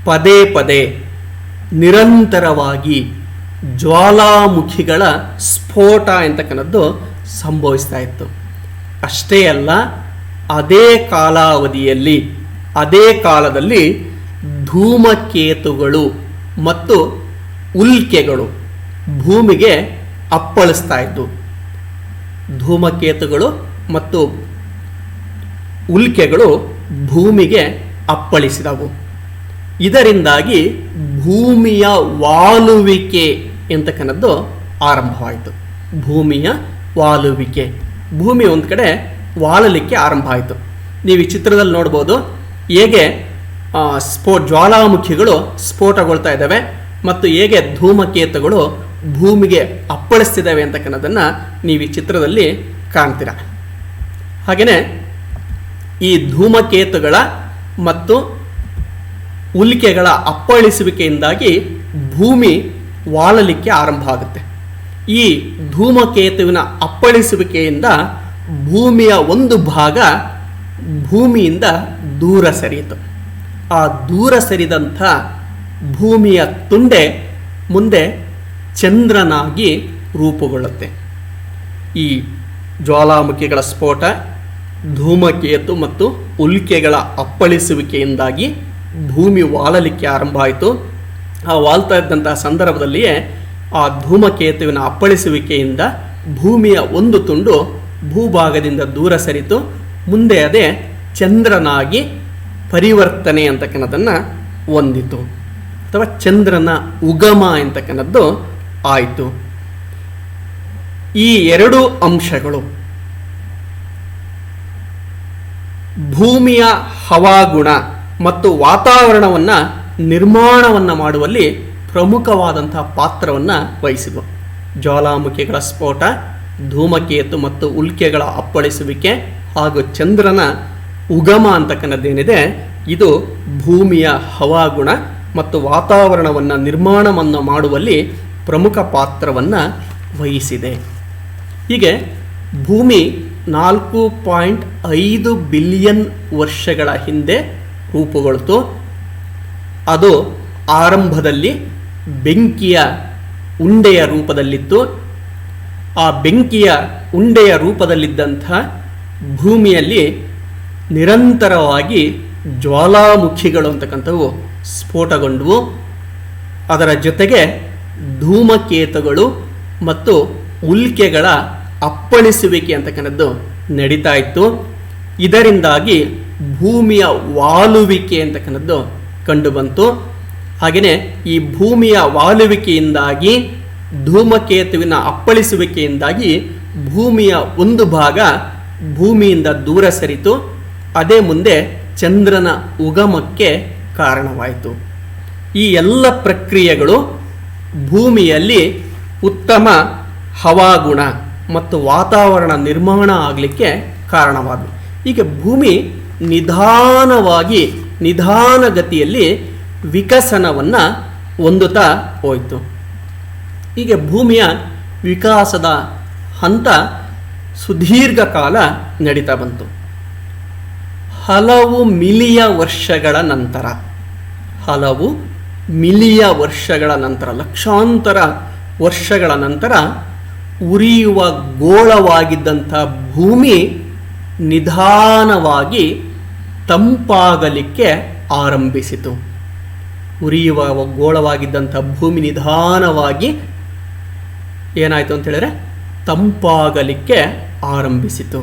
ಪದೇ ಪದೇ ನಿರಂತರವಾಗಿ ಜ್ವಾಲಾಮುಖಿಗಳ ಸ್ಫೋಟ ಎಂತಕ್ಕಂಥದ್ದು ಸಂಭವಿಸ್ತಾ ಇತ್ತು. ಅಷ್ಟೇ ಅಲ್ಲ, ಅದೇ ಕಾಲಾವಧಿಯಲ್ಲಿ, ಅದೇ ಕಾಲದಲ್ಲಿ ಧೂಮಕೇತುಗಳು ಮತ್ತು ಉಲ್ಕೆಗಳು ಭೂಮಿಗೆ ಅಪ್ಪಳಿಸ್ತಾ ಇದ್ದು. ಧೂಮಕೇತುಗಳು ಮತ್ತು ಉಲ್ಕೆಗಳು ಭೂಮಿಗೆ ಅಪ್ಪಳಿಸಿದವು. ಇದರಿಂದಾಗಿ ಭೂಮಿಯ ವಾಲುವಿಕೆ ಎಂತಕ್ಕಂಥದ್ದು ಆರಂಭವಾಯಿತು. ಭೂಮಿಯ ವಾಲುವಿಕೆ, ಭೂಮಿ ಒಂದು ಕಡೆ ವಾಲಲಿಕ್ಕೆ ಆರಂಭ ಆಯಿತು. ನೀವು ಈ ಚಿತ್ರದಲ್ಲಿ ನೋಡ್ಬೋದು ಹೇಗೆ ಜ್ವಾಲಾಮುಖಿಗಳು ಸ್ಫೋಟಗೊಳ್ತಾ ಇದ್ದಾವೆ ಮತ್ತು ಹೇಗೆ ಧೂಮಕೇತುಗಳು ಭೂಮಿಗೆ ಅಪ್ಪಳಿಸ್ತಿದ್ದಾವೆ ಅಂತಕ್ಕನ್ನೋದನ್ನು ನೀವು ಈ ಚಿತ್ರದಲ್ಲಿ ಕಾಣ್ತೀರ. ಹಾಗೆಯೇ ಈ ಧೂಮಕೇತುಗಳ ಮತ್ತು ಉಲ್ಕೆಗಳ ಅಪ್ಪಳಿಸುವಿಕೆಯಿಂದಾಗಿ ಭೂಮಿ ವಾಲಲಿಕ್ಕೆ ಆರಂಭ ಆಗುತ್ತೆ. ಈ ಧೂಮಕೇತುವಿನ ಅಪ್ಪಳಿಸುವಿಕೆಯಿಂದ ಭೂಮಿಯ ಒಂದು ಭಾಗ ಭೂಮಿಯಿಂದ ದೂರ ಸರಿಯಿತು. ಆ ದೂರ ಸರಿದಂಥ ಭೂಮಿಯ ತುಂಡೆ ಮುಂದೆ ಚಂದ್ರನಾಗಿ ರೂಪುಗೊಳ್ಳುತ್ತೆ. ಈ ಜ್ವಾಲಾಮುಖಿಗಳ ಸ್ಫೋಟ, ಧೂಮಕೇತು ಮತ್ತು ಉಲ್ಕೆಗಳ ಅಪ್ಪಳಿಸುವಿಕೆಯಿಂದಾಗಿ ಭೂಮಿ ವಾಲಲಿಕ್ಕೆ ಆರಂಭ ಆಯಿತು. ಆ ವಾಲ್ತಾ ಇದ್ದಂತಹ ಸಂದರ್ಭದಲ್ಲಿಯೇ ಆ ಧೂಮಕೇತುವಿನ ಅಪ್ಪಳಿಸುವಿಕೆಯಿಂದ ಭೂಮಿಯ ಒಂದು ತುಂಡು ಭೂಭಾಗದಿಂದ ದೂರ ಸರಿತು. ಮುಂದೆ ಅದೇ ಚಂದ್ರನಾಗಿ ಪರಿವರ್ತನೆ ಅಂತಕ್ಕನ್ನೋದನ್ನು ಹೊಂದಿತು, ಅಥವಾ ಚಂದ್ರನ ಉಗಮ ಅಂತಕ್ಕನ್ನದ್ದು ಆಯಿತು. ಈ ಎರಡು ಅಂಶಗಳು ಭೂಮಿಯ ಹವಾಗುಣ ಮತ್ತು ವಾತಾವರಣವನ್ನು ನಿರ್ಮಾಣವನ್ನು ಮಾಡುವಲ್ಲಿ ಪ್ರಮುಖವಾದಂತಹ ಪಾತ್ರವನ್ನು ವಹಿಸಿದವು. ಜ್ವಾಲಾಮುಖಿಗಳ ಸ್ಫೋಟ, ಧೂಮಕೇತು ಮತ್ತು ಉಲ್ಕೆಗಳ ಅಪ್ಪಳಿಸುವಿಕೆ ಹಾಗೂ ಚಂದ್ರನ ಉಗಮ ಅಂತಕ್ಕನ್ನದೇನಿದೆ, ಇದು ಭೂಮಿಯ ಹವಾಗುಣ ಮತ್ತು ವಾತಾವರಣವನ್ನು ನಿರ್ಮಾಣವನ್ನು ಮಾಡುವಲ್ಲಿ ಪ್ರಮುಖ ಪಾತ್ರವನ್ನು ವಹಿಸಿದೆ. ಹೀಗೆ ಭೂಮಿ 4.5 ಬಿಲಿಯನ್ ವರ್ಷಗಳ ಹಿಂದೆ ರೂಪುಗೊಳ್ತು. ಅದು ಆರಂಭದಲ್ಲಿ ಬೆಂಕಿಯ ಉಂಡೆಯ ರೂಪದಲ್ಲಿತ್ತು. ಆ ಬೆಂಕಿಯ ಉಂಡೆಯ ರೂಪದಲ್ಲಿದ್ದಂಥ ಭೂಮಿಯಲ್ಲಿ ನಿರಂತರವಾಗಿ ಜ್ವಾಲಾಮುಖಿಗಳು ಅಂತಕ್ಕಂಥವು ಸ್ಫೋಟಗೊಂಡವು. ಅದರ ಜೊತೆಗೆ ಧೂಮಕೇತುಗಳು ಮತ್ತು ಉಲ್ಕೆಗಳ ಅಪ್ಪಳಿಸುವಿಕೆ ಅಂತಕ್ಕಂಥದ್ದು ನಡೀತಾ ಇತ್ತು. ಇದರಿಂದಾಗಿ ಭೂಮಿಯ ವಾಲುವಿಕೆ ಅಂತಕ್ಕಂಥದ್ದು ಕಂಡುಬಂತು. ಹಾಗೆಯೇ ಈ ಭೂಮಿಯ ವಾಲುವಿಕೆಯಿಂದಾಗಿ, ಧೂಮಕೇತುವಿನ ಅಪ್ಪಳಿಸುವಿಕೆಯಿಂದಾಗಿ ಭೂಮಿಯ ಒಂದು ಭಾಗ ಭೂಮಿಯಿಂದ ದೂರ ಸರಿತು. ಅದೇ ಮುಂದೆ ಚಂದ್ರನ ಉಗಮಕ್ಕೆ ಕಾರಣವಾಯಿತು. ಈ ಎಲ್ಲ ಪ್ರಕ್ರಿಯೆಗಳು ಭೂಮಿಯಲ್ಲಿ ಉತ್ತಮ ಹವಾಗುಣ ಮತ್ತು ವಾತಾವರಣ ನಿರ್ಮಾಣ ಆಗಲಿಕ್ಕೆ ಕಾರಣವಾದವು. ಹೀಗೆ ಭೂಮಿ ನಿಧಾನಗತಿಯಲ್ಲಿ ವಿಕಸನವನ್ನು ಹೊಂದುತ್ತಾ ಹೋಯಿತು. ಹೀಗೆ ಭೂಮಿಯ ವಿಕಾಸದ ಹಂತ ಸುದೀರ್ಘ ಕಾಲ ನಡೀತಾ ಬಂತು. ಹಲವು ಮಿಲಿಯ ವರ್ಷಗಳ ನಂತರ, ಲಕ್ಷಾಂತರ ವರ್ಷಗಳ ನಂತರ ಉರಿಯುವ ಗೋಳವಾಗಿದ್ದಂಥ ಭೂಮಿ ನಿಧಾನವಾಗಿ ತಂಪಾಗಲಿಕ್ಕೆ ಆರಂಭಿಸಿತು. ಉರಿಯುವ ಗೋಳವಾಗಿದ್ದಂಥ ಭೂಮಿ ನಿಧಾನವಾಗಿ ಏನಾಯಿತು ಅಂತ ಹೇಳಿದ್ರೆ ತಂಪಾಗಲಿಕ್ಕೆ ಆರಂಭಿಸಿತು.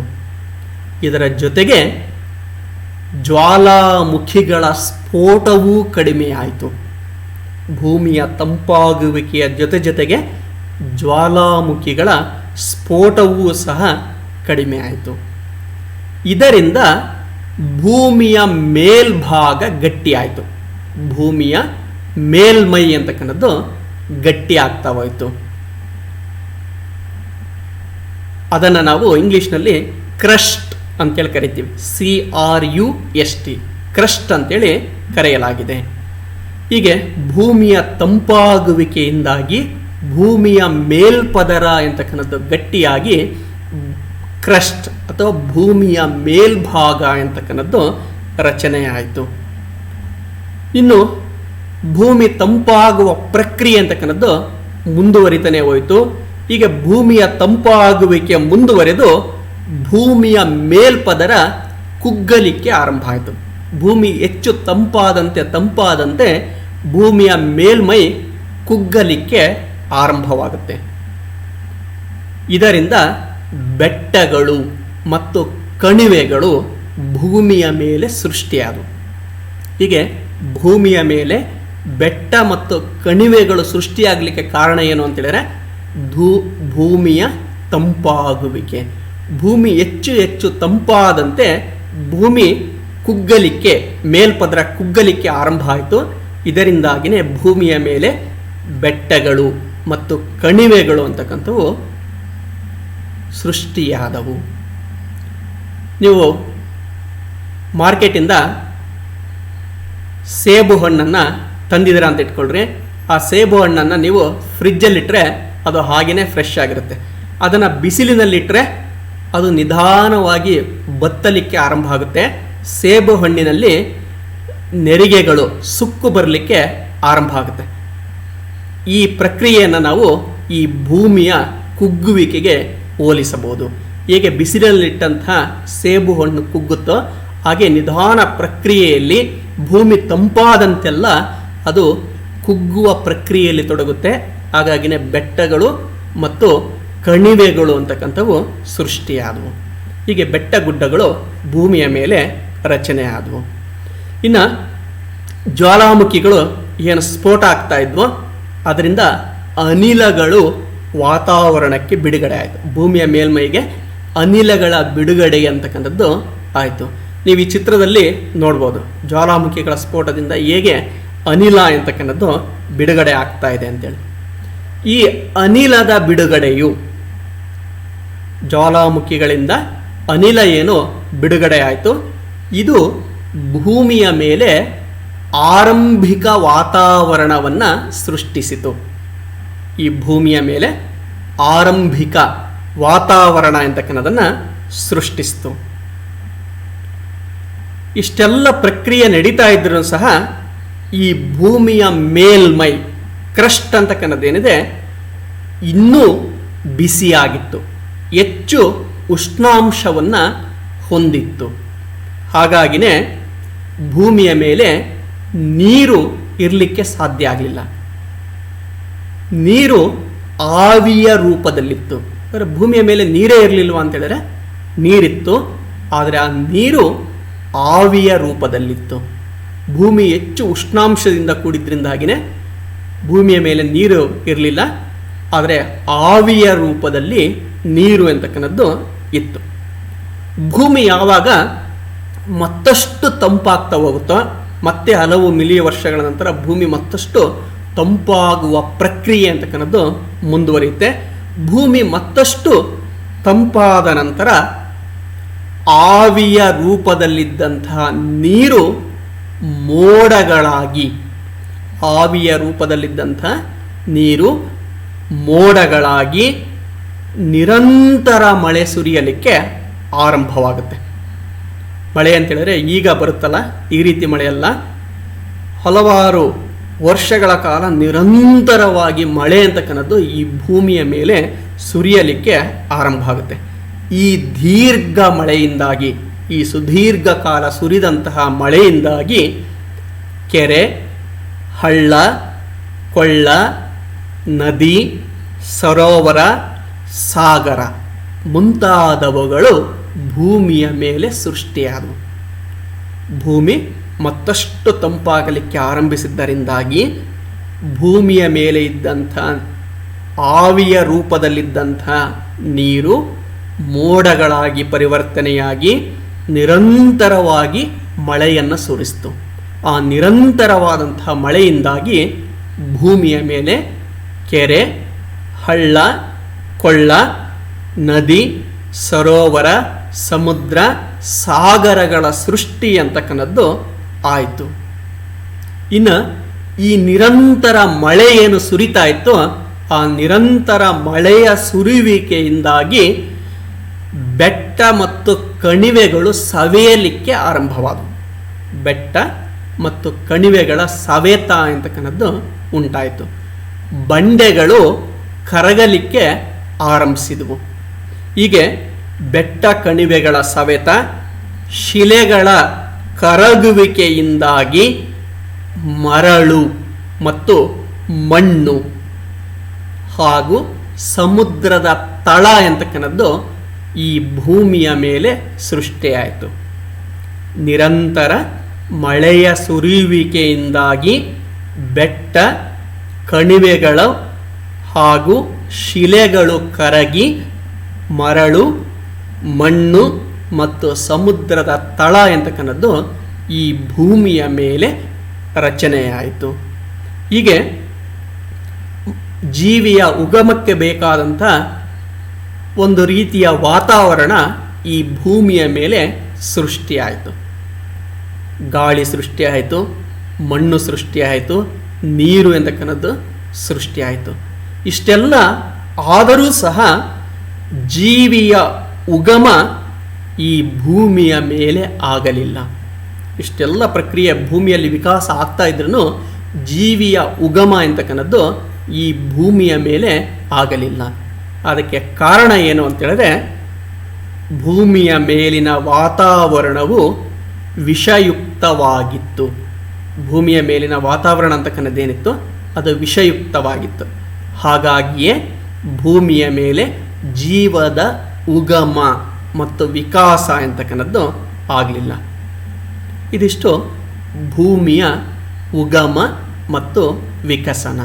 ಇದರ ಜೊತೆಗೆ ಜ್ವಾಲಾಮುಖಿಗಳ ಸ್ಫೋಟವೂ ಕಡಿಮೆಯಾಯಿತು. ಭೂಮಿಯ ತಂಪಾಗುವಿಕೆಯ ಜೊತೆಗೆ ಜ್ವಾಲಾಮುಖಿಗಳ ಸ್ಫೋಟವೂ ಸಹ ಕಡಿಮೆ ಆಯಿತು. ಇದರಿಂದ ಭೂಮಿಯ ಮೇಲ್ಭಾಗ ಗಟ್ಟಿಯಾಯಿತು. ಭೂಮಿಯ ಮೇಲ್ಮೈ ಅಂತಕ್ಕಂಥದ್ದು ಗಟ್ಟಿ ಆಗ್ತಾ ಹೋಯಿತು. ಅದನ್ನು ನಾವು ಇಂಗ್ಲೀಷ್ನಲ್ಲಿ ಕ್ರಸ್ಟ್ ಅಂತೇಳಿ ಕರಿತೀವಿ. CRUST, ಕ್ರಸ್ಟ್ ಅಂತೇಳಿ ಕರೆಯಲಾಗಿದೆ. ಹೀಗೆ ಭೂಮಿಯ ತಂಪಾಗುವಿಕೆಯಿಂದಾಗಿ ಭೂಮಿಯ ಮೇಲ್ಪದರ ಎಂತಕ್ಕಂಥದ್ದು ಗಟ್ಟಿಯಾಗಿ ಕ್ರಸ್ಟ್ ಅಥವಾ ಭೂಮಿಯ ಮೇಲ್ಭಾಗ ಎಂತಕ್ಕಂಥದ್ದು ರಚನೆ ಆಯಿತು. ಇನ್ನು ಭೂಮಿ ತಂಪಾಗುವ ಪ್ರಕ್ರಿಯೆ ಅಂತಕ್ಕಂಥದ್ದು ಮುಂದುವರಿತಾನೆ ಹೋಯಿತು. ಹೀಗೆ ಭೂಮಿಯ ತಂಪಾಗುವಿಕೆ ಮುಂದುವರೆದು ಭೂಮಿಯ ಮೇಲ್ಪದರ ಕುಗ್ಗಲಿಕ್ಕೆ ಆರಂಭ ಆಯಿತು. ಭೂಮಿ ಹೆಚ್ಚು ತಂಪಾದಂತೆ ಭೂಮಿಯ ಮೇಲ್ಮೈ ಕುಗ್ಗಲಿಕ್ಕೆ ಆರಂಭವಾಗುತ್ತೆ. ಇದರಿಂದ ಬೆಟ್ಟಗಳು ಮತ್ತು ಕಣಿವೆಗಳು ಭೂಮಿಯ ಮೇಲೆ ಸೃಷ್ಟಿಯಾದವು. ಹೀಗೆ ಭೂಮಿಯ ಮೇಲೆ ಬೆಟ್ಟ ಮತ್ತು ಕಣಿವೆಗಳು ಸೃಷ್ಟಿಯಾಗಲಿಕ್ಕೆ ಕಾರಣ ಏನು ಅಂತೇಳಿದ್ರೆ ಭೂಮಿಯ ತಂಪಾಗುವಿಕೆ. ಭೂಮಿ ಹೆಚ್ಚು ತಂಪಾದಂತೆ ಭೂಮಿ ಕುಗ್ಗಲಿಕ್ಕೆ, ಮೇಲ್ಪದರ ಕುಗ್ಗಲಿಕ್ಕೆ ಆರಂಭ ಆಯಿತು. ಇದರಿಂದಾಗಿಯೇ ಭೂಮಿಯ ಮೇಲೆ ಬೆಟ್ಟಗಳು ಮತ್ತು ಕಣಿವೆಗಳು ಅಂತಕ್ಕಂಥವು ಸೃಷ್ಟಿಯಾದವು. ನೀವು ಮಾರ್ಕೆಟಿಂದ ಸೇಬು ಹಣ್ಣನ್ನು ತಂದಿದ್ದೀರಾ ಅಂತ ಇಟ್ಕೊಳ್ರಿ. ಆ ಸೇಬು ಹಣ್ಣನ್ನು ನೀವು ಫ್ರಿಜ್ಜಲ್ಲಿಟ್ಟರೆ ಅದು ಹಾಗೆಯೇ ಫ್ರೆಶ್ ಆಗಿರುತ್ತೆ. ಅದನ್ನು ಬಿಸಿಲಿನಲ್ಲಿಟ್ಟರೆ ಅದು ನಿಧಾನವಾಗಿ ಬತ್ತಲಿಕ್ಕೆ ಆರಂಭ ಆಗುತ್ತೆ. ಸೇಬು ಹಣ್ಣಿನಲ್ಲಿ ನೆರಿಗೆಗಳು ಸುಕ್ಕು ಬರಲಿಕ್ಕೆ ಆರಂಭ ಆಗುತ್ತೆ. ಈ ಪ್ರಕ್ರಿಯೆಯನ್ನು ನಾವು ಈ ಭೂಮಿಯ ಕುಗ್ಗುವಿಕೆಗೆ ಹೋಲಿಸಬಹುದು. ಹೇಗೆ ಬಿಸಿಲಲ್ಲಿಟ್ಟಂತಹ ಸೇಬು ಹಣ್ಣು ಕುಗ್ಗುತ್ತೋ ಹಾಗೆ ನಿಧಾನ ಪ್ರಕ್ರಿಯೆಯಲ್ಲಿ ಭೂಮಿ ತಂಪಾದಂತೆಲ್ಲ ಅದು ಕುಗ್ಗುವ ಪ್ರಕ್ರಿಯೆಯಲ್ಲಿ ತೊಡಗುತ್ತೆ. ಹಾಗಾಗಿನೇ ಬೆಟ್ಟಗಳು ಮತ್ತು ಕಣಿವೆಗಳು ಅಂತಕ್ಕಂಥವು ಸೃಷ್ಟಿಯಾದವು. ಹೀಗೆ ಬೆಟ್ಟ ಗುಡ್ಡಗಳು ಭೂಮಿಯ ಮೇಲೆ ರಚನೆ ಆದವು. ಇನ್ನು ಜ್ವಾಲಾಮುಖಿಗಳು ಏನು ಸ್ಫೋಟ ಆಗ್ತಾ ಇದ್ವೋ ಅದರಿಂದ ಅನಿಲಗಳು ವಾತಾವರಣಕ್ಕೆ ಬಿಡುಗಡೆ ಆಯಿತು. ಭೂಮಿಯ ಮೇಲ್ಮೈಗೆ ಅನಿಲಗಳ ಬಿಡುಗಡೆ ಅಂತಕ್ಕಂಥದ್ದು ಆಯಿತು. ನೀವು ಈ ಚಿತ್ರದಲ್ಲಿ ನೋಡ್ಬೋದು ಜ್ವಾಲಾಮುಖಿಗಳ ಸ್ಫೋಟದಿಂದ ಹೇಗೆ ಅನಿಲ ಅಂತಕ್ಕಂಥದ್ದು ಬಿಡುಗಡೆ ಆಗ್ತಾ ಇದೆ ಅಂತೇಳಿ. ಈ ಅನಿಲದ ಬಿಡುಗಡೆಯು ಜ್ವಾಲಾಮುಖಿಗಳಿಂದ ಅನಿಲ ಏನು ಬಿಡುಗಡೆ ಆಯಿತು, ಇದು ಭೂಮಿಯ ಮೇಲೆ ಆರಂಭಿಕ ವಾತಾವರಣವನ್ನು ಸೃಷ್ಟಿಸಿತು. ಈ ಭೂಮಿಯ ಮೇಲೆ ಆರಂಭಿಕ ವಾತಾವರಣ ಅಂತಕ್ಕನ್ನೋದನ್ನು ಸೃಷ್ಟಿಸಿತು. ಇಷ್ಟೆಲ್ಲ ಪ್ರಕ್ರಿಯೆ ನಡೀತಾ ಇದ್ರೂ ಸಹ ಈ ಭೂಮಿಯ ಮೇಲ್ಮೈ ಕ್ರಸ್ಟ್ ಅಂತಕ್ಕನ್ನೋದೇನಿದೆ ಇನ್ನೂ ಬಿಸಿಯಾಗಿತ್ತು, ಹೆಚ್ಚು ಉಷ್ಣಾಂಶವನ್ನು ಹೊಂದಿತ್ತು. ಹಾಗಾಗಿನೇ ಭೂಮಿಯ ಮೇಲೆ ನೀರು ಇರಲಿಕ್ಕೆ ಸಾಧ್ಯ ಆಗಲಿಲ್ಲ. ನೀರು ಆವಿಯ ರೂಪದಲ್ಲಿತ್ತು. ಅಂದರೆ ಭೂಮಿಯ ಮೇಲೆ ನೀರೇ ಇರಲಿಲ್ವ ಅಂತ ಹೇಳಿದ್ರೆ ನೀರಿತ್ತು, ಆದರೆ ಆ ನೀರು ಆವಿಯ ರೂಪದಲ್ಲಿತ್ತು. ಭೂಮಿ ಹೆಚ್ಚು ಉಷ್ಣಾಂಶದಿಂದ ಕೂಡಿದ್ರಿಂದಾಗಿನೇ ಭೂಮಿಯ ಮೇಲೆ ನೀರು ಇರಲಿಲ್ಲ, ಆದರೆ ಆವಿಯ ರೂಪದಲ್ಲಿ ನೀರು ಅಂತಕ್ಕನ್ನದ್ದು ಇತ್ತು. ಭೂಮಿ ಯಾವಾಗ ಮತ್ತಷ್ಟು ತಂಪಾಗ್ತಾ ಹೋಗುತ್ತೋ, ಮತ್ತೆ ಹಲವು ಮಿಲಿಯನ್ ವರ್ಷಗಳ ನಂತರ ಭೂಮಿ ಮತ್ತಷ್ಟು ತಂಪಾಗುವ ಪ್ರಕ್ರಿಯೆ ಅಂತಕ್ಕನ್ನದ್ದು ಮುಂದುವರಿಯುತ್ತೆ. ಭೂಮಿ ಮತ್ತಷ್ಟು ತಂಪಾದ ನಂತರ ಆವಿಯ ರೂಪದಲ್ಲಿದ್ದಂತಹ ನೀರು ಮೋಡಗಳಾಗಿ, ಆವಿಯ ರೂಪದಲ್ಲಿದ್ದಂಥ ನೀರು ಮೋಡಗಳಾಗಿ ನಿರಂತರ ಮಳೆ ಸುರಿಯಲಿಕ್ಕೆ ಆರಂಭವಾಗುತ್ತೆ. ಮಳೆ ಅಂತೇಳಿದ್ರೆ ಈಗ ಬರುತ್ತಲ್ಲ ಈ ರೀತಿ ಮಳೆಯಲ್ಲ, ಹಲವಾರು ವರ್ಷಗಳ ಕಾಲ ನಿರಂತರವಾಗಿ ಮಳೆ ಅಂತಕ್ಕನ್ನೋದು ಈ ಭೂಮಿಯ ಮೇಲೆ ಸುರಿಯಲಿಕ್ಕೆ ಆರಂಭ ಆಗುತ್ತೆ. ಈ ದೀರ್ಘ ಮಳೆಯಿಂದಾಗಿ, ಈ ಸುದೀರ್ಘ ಕಾಲ ಸುರಿದಂತಹ ಮಳೆಯಿಂದಾಗಿ ಕೆರೆ, ಹಳ್ಳ, ಕೊಳ್ಳ, ನದಿ, ಸರೋವರ, ಸಾಗರ ಮುಂತಾದವುಗಳು ಭೂಮಿಯ ಮೇಲೆ ಸೃಷ್ಟಿಯಾದವು. ಭೂಮಿ ಮತ್ತಷ್ಟು ತಂಪಾಗಲಿಕ್ಕೆ ಆರಂಭಿಸಿದ್ದರಿಂದಾಗಿ ಭೂಮಿಯ ಮೇಲೆ ಇದ್ದಂಥ ಆವಿಯ ರೂಪದಲ್ಲಿದ್ದಂಥ ನೀರು ಮೋಡಗಳಾಗಿ ಪರಿವರ್ತನೆಯಾಗಿ ನಿರಂತರವಾಗಿ ಮಳೆಯನ್ನು ಸುರಿಸಿತು. ಆ ನಿರಂತರವಾದಂತಹ ಮಳೆಯಿಂದಾಗಿ ಭೂಮಿಯ ಮೇಲೆ ಕೆರೆ, ಹಳ್ಳ, ಕೊಳ್ಳ, ನದಿ, ಸರೋವರ, ಸಮುದ್ರ, ಸಾಗರಗಳ ಸೃಷ್ಟಿ ಅಂತಕ್ಕಂಥದ್ದು ಆಯಿತು. ಇನ್ನು ಈ ನಿರಂತರ ಮಳೆ ಏನು ಸುರಿತಾ ಇತ್ತೋ ಆ ನಿರಂತರ ಮಳೆಯ ಸುರಿಯುವಿಕೆಯಿಂದಾಗಿ ಬೆಟ್ಟ ಮತ್ತು ಕಣಿವೆಗಳು ಸವೆಯಲಿಕ್ಕೆ ಆರಂಭವಾದವು. ಬೆಟ್ಟ ಮತ್ತು ಕಣಿವೆಗಳ ಸವೆತ ಅಂತಕ್ಕಂಥದ್ದು ಉಂಟಾಯಿತು. ಬಂಡೆಗಳು ಕರಗಲಿಕ್ಕೆ ಆರಂಭಿಸಿದವು. ಹೀಗೆ ಬೆಟ್ಟ ಕಣಿವೆಗಳ ಸವೆತ, ಶಿಲೆಗಳ ಕರಗುವಿಕೆಯಿಂದಾಗಿ ಮರಳು ಮತ್ತು ಮಣ್ಣು ಹಾಗೂ ಸಮುದ್ರದ ತಳ ಅಂತಕ್ಕಂಥದ್ದು ಈ ಭೂಮಿಯ ಮೇಲೆ ಸೃಷ್ಟಿಯಾಯಿತು. ನಿರಂತರ ಮಳೆಯ ಸುರಿಯುವಿಕೆಯಿಂದಾಗಿ ಬೆಟ್ಟ, ಕಣಿವೆಗಳು ಹಾಗೂ ಶಿಲೆಗಳು ಕರಗಿ ಮರಳು, ಮಣ್ಣು ಮತ್ತು ಸಮುದ್ರದ ತಳ ಅಂತಕ್ಕಂಥದ್ದು ಈ ಭೂಮಿಯ ಮೇಲೆ ರಚನೆಯಾಯಿತು. ಹೀಗೆ ಜೀವಿಯ ಉಗಮಕ್ಕೆ ಬೇಕಾದಂಥ ಒಂದು ರೀತಿಯ ವಾತಾವರಣ ಈ ಭೂಮಿಯ ಮೇಲೆ ಸೃಷ್ಟಿಯಾಯಿತು. ಗಾಳಿ ಸೃಷ್ಟಿಯಾಯಿತು, ಮಣ್ಣು ಸೃಷ್ಟಿಯಾಯಿತು, ನೀರು ಎಂತಕ್ಕನ್ನೋದು ಸೃಷ್ಟಿಯಾಯಿತು. ಇಷ್ಟೆಲ್ಲ ಆದರೂ ಸಹ ಜೀವಿಯ ಉಗಮ ಈ ಭೂಮಿಯ ಮೇಲೆ ಆಗಲಿಲ್ಲ. ಇಷ್ಟೆಲ್ಲ ಪ್ರಕ್ರಿಯೆ ಭೂಮಿಯಲ್ಲಿ ವಿಕಾಸ ಆಗ್ತಾ ಇದ್ರೂ ಜೀವಿಯ ಉಗಮ ಎಂತಕ್ಕನ್ನೋದು ಈ ಭೂಮಿಯ ಮೇಲೆ ಆಗಲಿಲ್ಲ. ಅದಕ್ಕೆ ಕಾರಣ ಏನು ಅಂತೇಳಿದ್ರೆ, ಭೂಮಿಯ ಮೇಲಿನ ವಾತಾವರಣವು ವಿಷಯುಕ್ತವಾಗಿತ್ತು. ಭೂಮಿಯ ಮೇಲಿನ ವಾತಾವರಣ ಅಂತಕ್ಕನ್ನೋದೇನಿತ್ತು ಅದು ವಿಷಯುಕ್ತವಾಗಿತ್ತು. ಹಾಗಾಗಿಯೇ ಭೂಮಿಯ ಮೇಲೆ ಜೀವದ ಉಗಮ ಮತ್ತು ವಿಕಾಸ ಅಂತಕ್ಕನ್ನೋದು ಆಗಲಿಲ್ಲ. ಇದಿಷ್ಟು ಭೂಮಿಯ ಉಗಮ ಮತ್ತು ವಿಕಸನ.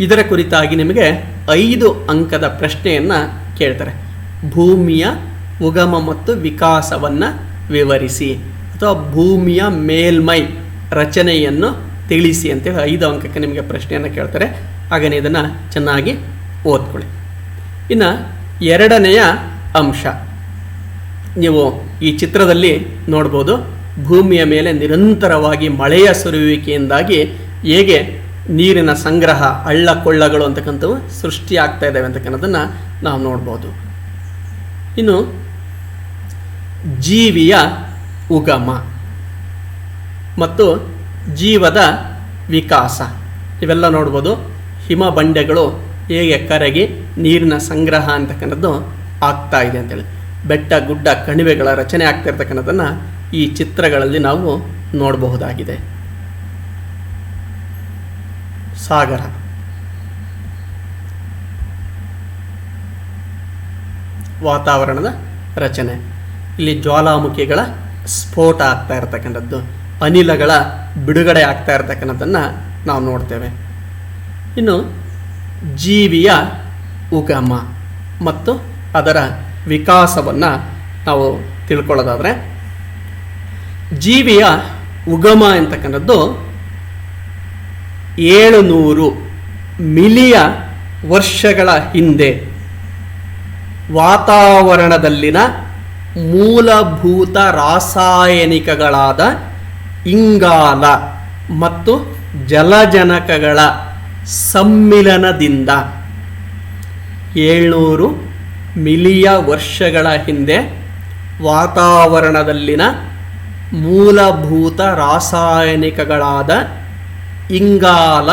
ಇದರ ಕುರಿತಾಗಿ ನಿಮಗೆ 5 ಅಂಕದ ಪ್ರಶ್ನೆಯನ್ನು ಕೇಳ್ತಾರೆ. ಭೂಮಿಯ ಉಗಮ ಮತ್ತು ವಿಕಾಸವನ್ನು ವಿವರಿಸಿ ಅಥವಾ ಭೂಮಿಯ ಮೇಲ್ಮೈ ರಚನೆಯನ್ನು ತಿಳಿಸಿ ಅಂತೇಳಿ 5 ಅಂಕಕ್ಕೆ ನಿಮಗೆ ಪ್ರಶ್ನೆಯನ್ನು ಕೇಳ್ತಾರೆ. ಹಾಗೆಯೇ ಇದನ್ನು ಚೆನ್ನಾಗಿ ಓದ್ಕೊಳ್ಳಿ. ಇನ್ನು 2ನೆಯ ಅಂಶ, ನೀವು ಈ ಚಿತ್ರದಲ್ಲಿ ನೋಡ್ಬೋದು, ಭೂಮಿಯ ಮೇಲೆ ನಿರಂತರವಾಗಿ ಮಳೆಯ ಸುರಿಯುವಿಕೆಯಿಂದಾಗಿ ಹೇಗೆ ನೀರಿನ ಸಂಗ್ರಹ, ಹಳ್ಳ ಕೊಳ್ಳಗಳು ಅಂತಕ್ಕಂಥವು ಸೃಷ್ಟಿಯಾಗ್ತಾ ಇದ್ದಾವೆ ಅಂತಕ್ಕನ್ನೋದನ್ನು ನಾವು ನೋಡ್ಬೋದು. ಇನ್ನು ಜೀವಿಯ ಉಗಮ ಮತ್ತು ಜೀವದ ವಿಕಾಸ ಇವೆಲ್ಲ ನೋಡ್ಬೋದು. ಹಿಮ ಬಂಡೆಗಳು ಹೇಗೆ ಕರಗಿ ನೀರಿನ ಸಂಗ್ರಹ ಅಂತಕ್ಕಂಥದ್ದು ಆಗ್ತಾ ಇದೆ ಅಂತೇಳಿ, ಬೆಟ್ಟ ಗುಡ್ಡ ಕಣಿವೆಗಳ ರಚನೆ ಆಗ್ತಾ ಇರ್ತಕ್ಕನ್ನೋದನ್ನು ಈ ಚಿತ್ರಗಳಲ್ಲಿ ನಾವು ನೋಡಬಹುದಾಗಿದೆ. ಸಾಗರ, ವಾತಾವರಣದ ರಚನೆ, ಇಲ್ಲಿ ಜ್ವಾಲಾಮುಖಿಗಳ ಸ್ಫೋಟ ಆಗ್ತಾ ಇರತಕ್ಕಂಥದ್ದು, ಅನಿಲಗಳ ಬಿಡುಗಡೆ ಆಗ್ತಾ ಇರತಕ್ಕಂಥದ್ದನ್ನು ನಾವು ನೋಡ್ತೇವೆ. ಇನ್ನು ಜೀವಿಯ ಉಗಮ ಮತ್ತು ಅದರ ವಿಕಾಸವನ್ನು ನಾವು ತಿಳ್ಕೊಳ್ಳೋದಾದರೆ, ಜೀವಿಯ ಉಗಮ ಅಂತಕ್ಕಂಥದ್ದು 700 ಮಿಲಿಯನ್ ವರ್ಷಗಳ ಹಿಂದೆ ವಾತಾವರಣದಲ್ಲಿನ ಮೂಲಭೂತ ರಾಸಾಯನಿಕಗಳಾದ ಇಂಗಾಲ ಮತ್ತು ಜಲಜನಕಗಳ ಸಮ್ಮಿಲನದಿಂದ 700 ಮಿಲಿಯನ್ ವರ್ಷಗಳ ಹಿಂದೆ ವಾತಾವರಣದಲ್ಲಿನ ಮೂಲಭೂತ ರಾಸಾಯನಿಕಗಳಾದ ಇಂಗಾಲ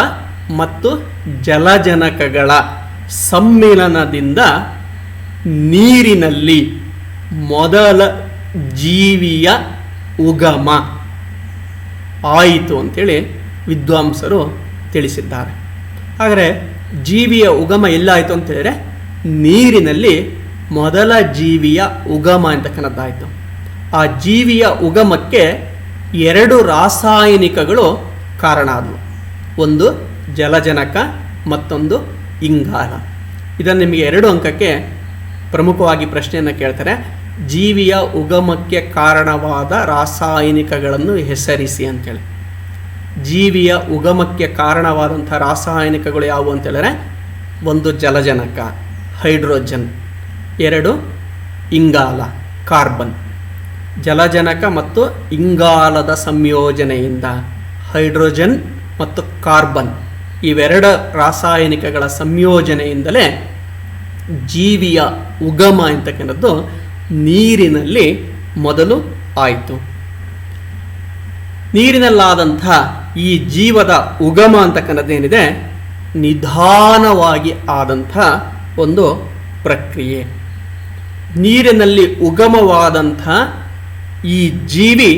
ಮತ್ತು ಜಲಜನಕಗಳ ಸಮ್ಮಿಲನದಿಂದ ನೀರಿನಲ್ಲಿ ಮೊದಲ ಜೀವಿಯ ಉಗಮ ಆಯಿತು ಅಂಥೇಳಿ ವಿದ್ವಾಂಸರು ತಿಳಿಸಿದ್ದಾರೆ. ಹಾಗಾದರೆ ಜೀವಿಯ ಉಗಮ ಎಲ್ಲಾಯಿತು ಅಂತ ಹೇಳಿದರೆ ನೀರಿನಲ್ಲಿ ಮೊದಲ ಜೀವಿಯ ಉಗಮ ಅಂತಕ್ಕಂಥದ್ದಾಯಿತು. ಆ ಜೀವಿಯ ಉಗಮಕ್ಕೆ 2 ರಾಸಾಯನಿಕಗಳು ಕಾರಣ ಆದವು. ಒಂದು ಜಲಜನಕ, ಮತ್ತೊಂದು ಇಂಗಾಲ. ಇದನ್ನು ನಿಮಗೆ 2 ಅಂಕಕ್ಕೆ ಪ್ರಮುಖವಾಗಿ ಪ್ರಶ್ನೆಯನ್ನು ಕೇಳ್ತಾರೆ. ಜೀವಿಯ ಉಗಮಕ್ಕೆ ಕಾರಣವಾದ ರಾಸಾಯನಿಕಗಳನ್ನು ಹೆಸರಿಸಿ ಅಂತೇಳಿ. ಜೀವಿಯ ಉಗಮಕ್ಕೆ ಕಾರಣವಾದಂಥ ರಾಸಾಯನಿಕಗಳು ಯಾವುವು ಅಂತೇಳಿದ್ರೆ, ಒಂದು ಜಲಜನಕ ಹೈಡ್ರೋಜನ್, 2 ಇಂಗಾಲ ಕಾರ್ಬನ್. ಜಲಜನಕ ಮತ್ತು ಇಂಗಾಲದ ಸಂಯೋಜನೆಯಿಂದ ಹೈಡ್ರೋಜನ್ ಮತ್ತು ಕಾರ್ಬನ್ ಇವೆರಡು ರಾಸಾಯನಿಕಗಳ ಸಂಯೋಜನೆಯಿಂದಲೇ ಜೀವಿಯ ಉಗಮ ಅಂತಕ್ಕಂಥದ್ದು ನೀರಿನಲ್ಲಿ ಮೊದಲು ಆಯಿತು. ನೀರಿನಲ್ಲಾದಂಥ ಈ ಜೀವದ ಉಗಮ ಅಂತಕ್ಕಂಥದ್ದೇನಿದೆ ನಿಧಾನವಾಗಿ ಆದಂಥ ಒಂದು ಪ್ರಕ್ರಿಯೆ. ನೀರಿನಲ್ಲಿ ಉಗಮವಾದಂಥ ಈ ಜೀವಿ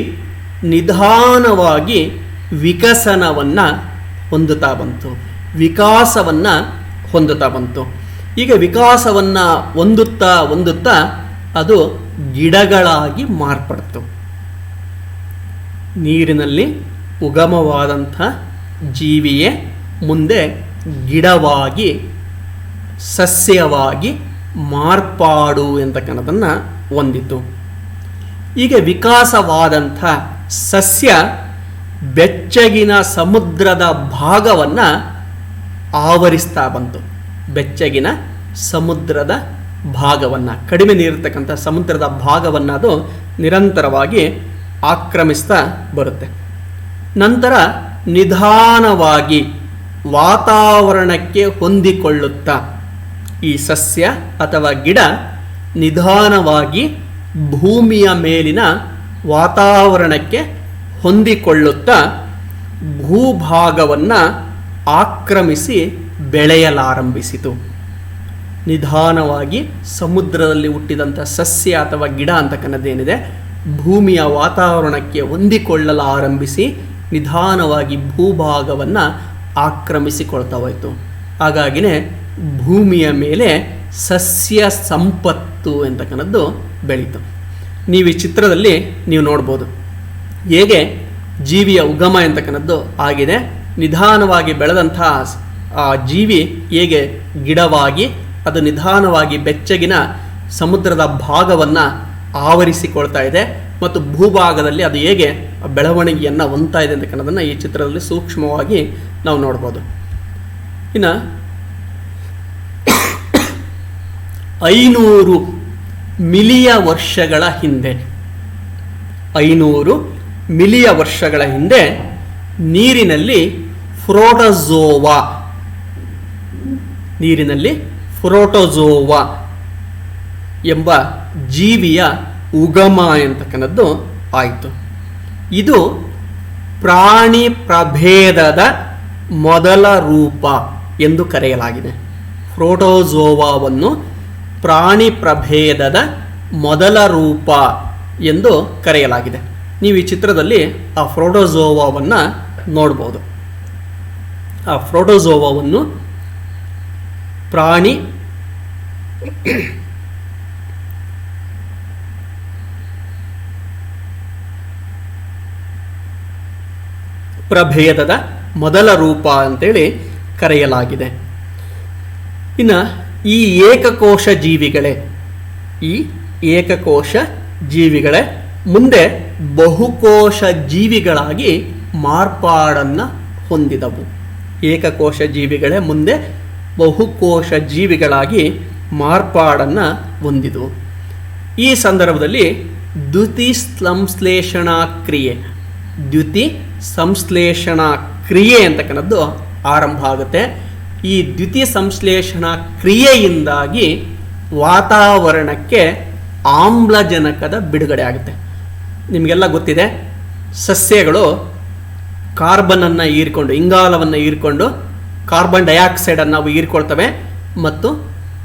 ನಿಧಾನವಾಗಿ ವಿಕಸನವನ್ನು ಹೊಂದುತ್ತಾ ಬಂತು, ವಿಕಾಸವನ್ನು ಹೊಂದುತ್ತಾ ಬಂತು. ಈಗ ವಿಕಾಸವನ್ನು ಹೊಂದುತ್ತಾ ಅದು ಗಿಡಗಳಾಗಿ ಮಾರ್ಪಡ್ತು. ನೀರಿನಲ್ಲಿ ಉಗಮವಾದಂಥ ಜೀವಿಯೇ ಮುಂದೆ ಗಿಡವಾಗಿ ಸಸ್ಯವಾಗಿ ಮಾರ್ಪಾಡು ಎಂತಕ್ಕನ್ನೋದನ್ನು ಹೊಂದಿತು. ಈಗ ವಿಕಾಸವಾದಂಥ ಸಸ್ಯ ಬೆಚ್ಚಗಿನ ಸಮುದ್ರದ ಭಾಗವನ್ನು ಆವರಿಸ್ತಾ ಬಂತು. ಬೆಚ್ಚಗಿನ ಸಮುದ್ರದ ಭಾಗವನ್ನು, ಕಡಿಮೆ ನೀರಿರ್ತಕ್ಕಂಥ ಸಮುದ್ರದ ಭಾಗವನ್ನು ಅದು ನಿರಂತರವಾಗಿ ಆಕ್ರಮಿಸ್ತಾ ಬರುತ್ತೆ. ನಂತರ ನಿಧಾನವಾಗಿ ವಾತಾವರಣಕ್ಕೆ ಹೊಂದಿಕೊಳ್ಳುತ್ತಾ ಈ ಸಸ್ಯ ಅಥವಾ ಗಿಡ ನಿಧಾನವಾಗಿ ಭೂಮಿಯ ಮೇಲಿನ ವಾತಾವರಣಕ್ಕೆ ಹೊಂದಿಕೊಳ್ಳುತ್ತಾ ಭೂಭಾಗವನ್ನು ಆಕ್ರಮಿಸಿ ಬೆಳೆಯಲಾರಂಭಿಸಿತು. ನಿಧಾನವಾಗಿ ಸಮುದ್ರದಲ್ಲಿ ಹುಟ್ಟಿದಂಥ ಸಸ್ಯ ಅಥವಾ ಗಿಡ ಅಂತಕ್ಕನ್ನೋದೇನಿದೆ ಭೂಮಿಯ ವಾತಾವರಣಕ್ಕೆ ಹೊಂದಿಕೊಳ್ಳಲಾರಂಭಿಸಿ ನಿಧಾನವಾಗಿ ಭೂಭಾಗವನ್ನು ಆಕ್ರಮಿಸಿಕೊಳ್ತಾ ಹೋಯಿತು. ಹಾಗಾಗಿನೇ ಭೂಮಿಯ ಮೇಲೆ ಸಸ್ಯ ಸಂಪತ್ತು ಅಂತಕ್ಕನ್ನೋದು ಬೆಳೀತು. ನೀವು ಈ ಚಿತ್ರದಲ್ಲಿ ನೀವು ನೋಡ್ಬೋದು ಹೇಗೆ ಜೀವಿಯ ಉಗಮ ಅಂತಕ್ಕನ್ನೋದು ಆಗಿದೆ. ನಿಧಾನವಾಗಿ ಬೆಳೆದಂಥ ಆ ಜೀವಿ ಹೇಗೆ ಗಿಡವಾಗಿ ಅದು ನಿಧಾನವಾಗಿ ಬೆಚ್ಚಗಿನ ಸಮುದ್ರದ ಭಾಗವನ್ನು ಆವರಿಸಿಕೊಳ್ತಾ ಇದೆ ಮತ್ತು ಭೂಭಾಗದಲ್ಲಿ ಅದು ಹೇಗೆ ಬೆಳವಣಿಗೆಯನ್ನು ಹೊಂದ್ತಾ ಇದೆ ಅಂತಕ್ಕನ್ನೋದನ್ನು ಈ ಚಿತ್ರದಲ್ಲಿ ಸೂಕ್ಷ್ಮವಾಗಿ ನಾವು ನೋಡ್ಬೋದು. ಇನ್ನು 500 ಮಿಲಿಯ ವರ್ಷಗಳ ಹಿಂದೆ 500 ಮಿಲಿಯ ವರ್ಷಗಳ ಹಿಂದೆ ನೀರಿನಲ್ಲಿ ಫ್ರೋಟೋಜೋವಾ ಎಂಬ ಜೀವಿಯ ಉಗಮ ಎಂತಕ್ಕನ್ನದ್ದು ಆಯಿತು. ಇದು ಪ್ರಾಣಿ ಪ್ರಭೇದದ ಮೊದಲ ರೂಪ ಎಂದು ಕರೆಯಲಾಗಿದೆ. ಫ್ರೋಟೋಜೋವಾವನ್ನು ಪ್ರಾಣಿ ಪ್ರಭೇದದ ಮೊದಲ ರೂಪ ಎಂದು ಕರೆಯಲಾಗಿದೆ. ನೀವು ಈ ಚಿತ್ರದಲ್ಲಿ ಆ ಫ್ರೋಟೋಜೋವಾವನ್ನು ನೋಡ್ಬೋದು. ಆ ಫ್ರೋಟೋಜೋವಾವನ್ನು ಪ್ರಾಣಿ ಪ್ರಭೇದದ ಮೊದಲ ರೂಪ ಅಂತೇಳಿ ಕರೆಯಲಾಗಿದೆ. ಇನ್ನು ಈ ಏಕಕೋಶ ಜೀವಿಗಳೇ ಮುಂದೆ ಬಹುಕೋಶ ಜೀವಿಗಳಾಗಿ ಮಾರ್ಪಾಡನ್ನು ಹೊಂದಿದವು. ಏಕಕೋಶ ಜೀವಿಗಳೇ ಮುಂದೆ ಬಹುಕೋಶ ಜೀವಿಗಳಾಗಿ ಮಾರ್ಪಾಡನ್ನು ಹೊಂದಿದವು. ಈ ಸಂದರ್ಭದಲ್ಲಿ ದ್ಯುತಿ ಸಂಶ್ಲೇಷಣಾ ಕ್ರಿಯೆ ಅಂತಕ್ಕನ್ನೋದು ಆರಂಭ ಆಗುತ್ತೆ. ಈ ದ್ಯುತಿ ಸಂಶ್ಲೇಷಣಾ ಕ್ರಿಯೆಯಿಂದಾಗಿ ವಾತಾವರಣಕ್ಕೆ ಆಮ್ಲಜನಕದ ಬಿಡುಗಡೆ ಆಗುತ್ತೆ. ನಿಮಗೆಲ್ಲ ಗೊತ್ತಿದೆ, ಸಸ್ಯಗಳು ಕಾರ್ಬನನ್ನು ಹೀರಿಕೊಂಡು, ಇಂಗಾಲವನ್ನು ಹೀರಿಕೊಂಡು ಕಾರ್ಬನ್ ಡೈಆಕ್ಸೈಡನ್ನು ನಾವು ಹೀರಿಕೊಳ್ತವೆ ಮತ್ತು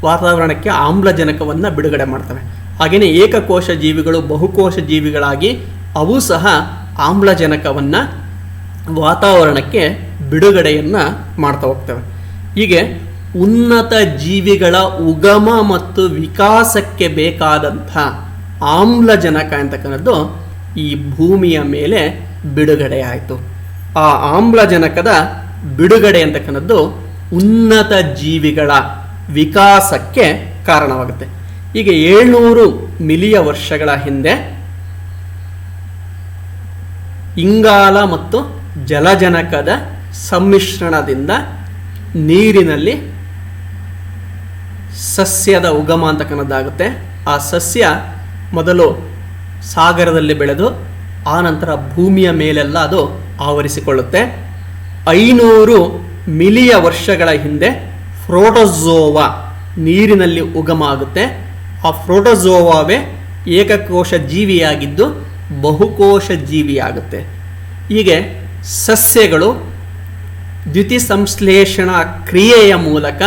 ವಾತಾವರಣಕ್ಕೆ ಆಮ್ಲಜನಕವನ್ನು ಬಿಡುಗಡೆ ಮಾಡ್ತವೆ. ಹಾಗೆಯೇ ಏಕಕೋಶ ಜೀವಿಗಳು ಬಹುಕೋಶ ಜೀವಿಗಳಾಗಿ ಅವು ಸಹ ಆಮ್ಲಜನಕವನ್ನು ವಾತಾವರಣಕ್ಕೆ ಬಿಡುಗಡೆಯನ್ನು ಮಾಡ್ತಾ ಹೋಗ್ತವೆ. ಹೀಗೆ ಉನ್ನತ ಜೀವಿಗಳ ಉಗಮ ಮತ್ತು ವಿಕಾಸಕ್ಕೆ ಬೇಕಾದಂಥ ಆಮ್ಲಜನಕ ಅಂತಕ್ಕಂಥದ್ದು ಈ ಭೂಮಿಯ ಮೇಲೆ ಬಿಡುಗಡೆ ಆಯಿತು. ಆ ಆಮ್ಲಜನಕದ ಬಿಡುಗಡೆ ಅಂತಕ್ಕಂಥದ್ದು ಉನ್ನತ ಜೀವಿಗಳ ವಿಕಾಸಕ್ಕೆ ಕಾರಣವಾಗುತ್ತೆ. ಈಗ 700 ಮಿಲಿಯ ವರ್ಷಗಳ ಹಿಂದೆ ಇಂಗಾಲ ಮತ್ತು ಜಲಜನಕದ ಸಮ್ಮಿಶ್ರಣದಿಂದ ನೀರಿನಲ್ಲಿ ಸಸ್ಯದ ಉಗಮ ಅಂತಕ್ಕಂಥದ್ದಾಗುತ್ತೆ. ಆ ಸಸ್ಯ ಮೊದಲು ಸಾಗರದಲ್ಲಿ ಬೆಳೆದು ಆನಂತರ ಭೂಮಿಯ ಮೇಲೆಲ್ಲ ಅದು ಆವರಿಸಿಕೊಳ್ಳುತ್ತೆ. 500 ಮಿಲಿಯ ವರ್ಷಗಳ ಹಿಂದೆ ಪ್ರೋಟೋಜೋವಾ ನೀರಿನಲ್ಲಿ ಉಗಮ ಆಗುತ್ತೆ. ಆ ಪ್ರೋಟೋಜೋವಾವೇ ಏಕಕೋಶ ಜೀವಿಯಾಗಿದ್ದು ಬಹುಕೋಶ ಜೀವಿಯಾಗುತ್ತೆ. ಹೀಗೆ ಸಸ್ಯಗಳು ದ್ಯುತಿಸಂಶ್ಲೇಷಣಾ ಕ್ರಿಯೆಯ ಮೂಲಕ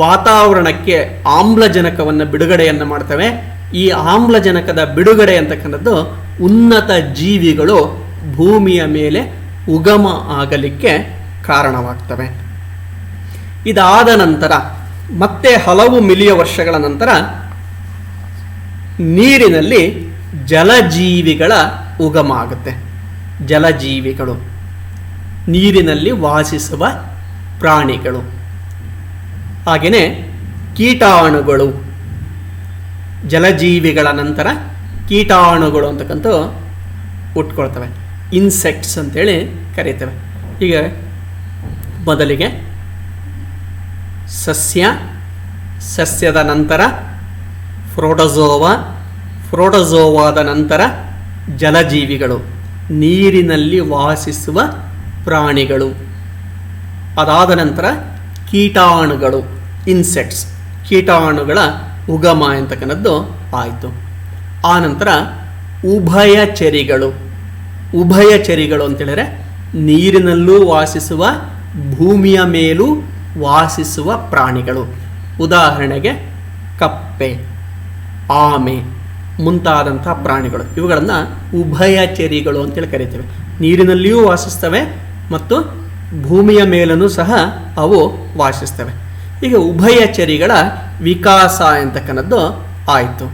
ವಾತಾವರಣಕ್ಕೆ ಆಮ್ಲಜನಕವನ್ನು ಬಿಡುಗಡೆಯನ್ನು ಮಾಡ್ತವೆ. ಈ ಆಮ್ಲಜನಕದ ಬಿಡುಗಡೆ ಅಂತಕ್ಕಂಥದ್ದು ಉನ್ನತ ಜೀವಿಗಳು ಭೂಮಿಯ ಮೇಲೆ ಉಗಮ ಆಗಲಿಕ್ಕೆ ಕಾರಣವಾಗ್ತವೆ. ಇದಾದ ನಂತರ ಮತ್ತೆ ಹಲವು ಮಿಲಿಯ ವರ್ಷಗಳ ನಂತರ ನೀರಿನಲ್ಲಿ ಜಲಜೀವಿಗಳ ಉಗಮ ಆಗುತ್ತೆ. ಜಲಜೀವಿಗಳು ನೀರಿನಲ್ಲಿ ವಾಸಿಸುವ ಪ್ರಾಣಿಗಳು, ಹಾಗೆಯೇ ಕೀಟಾಣುಗಳು. ಜಲಜೀವಿಗಳ ನಂತರ ಕೀಟಾಣುಗಳು ಅಂತಕ್ಕಂಥ ಹುಟ್ಕೊಳ್ತವೆ. ಇನ್ಸೆಕ್ಟ್ಸ್ ಅಂತೇಳಿ ಕರೀತೇವೆ. ಈಗ ಮೊದಲಿಗೆ ಸಸ್ಯದ ನಂತರ ಪ್ರೋಟೋಜೋವಾದ ನಂತರ ಜಲಜೀವಿಗಳು, ನೀರಿನಲ್ಲಿ ವಾಸಿಸುವ ಪ್ರಾಣಿಗಳು. ಅದಾದ ನಂತರ ಕೀಟಾಣುಗಳು, ಇನ್ಸೆಕ್ಟ್ಸ್, ಕೀಟಾಣುಗಳ ಉಗಮ ಅಂತಕ್ಕಂಥದ್ದು ಆಯಿತು. ಆನಂತರ ಉಭಯಚರಿಗಳು ಅಂತೇಳಿದರೆ ನೀರಿನಲ್ಲೂ ವಾಸಿಸುವ ಭೂಮಿಯ ಮೇಲೂ ವಾಸಿಸುವ ಪ್ರಾಣಿಗಳು. ಉದಾಹರಣೆಗೆ ಕಪ್ಪೆ, ಆಮೆ ಮುಂತಾದಂಥ ಪ್ರಾಣಿಗಳು. ಇವುಗಳನ್ನು ಉಭಯಚರಿಗಳು ಅಂತೇಳಿ ಕರಿತೇವೆ. ನೀರಿನಲ್ಲಿಯೂ ವಾಸಿಸ್ತವೆ ಮತ್ತು ಭೂಮಿಯ ಮೇಲೂ ಸಹ ಅವು ವಾಸಿಸ್ತವೆ. ಈಗ ಉಭಯಚರಿಗಳ ವಿಕಾಸ ಅಂತಕ್ಕಂಥದ್ದು ಆಯಿತು.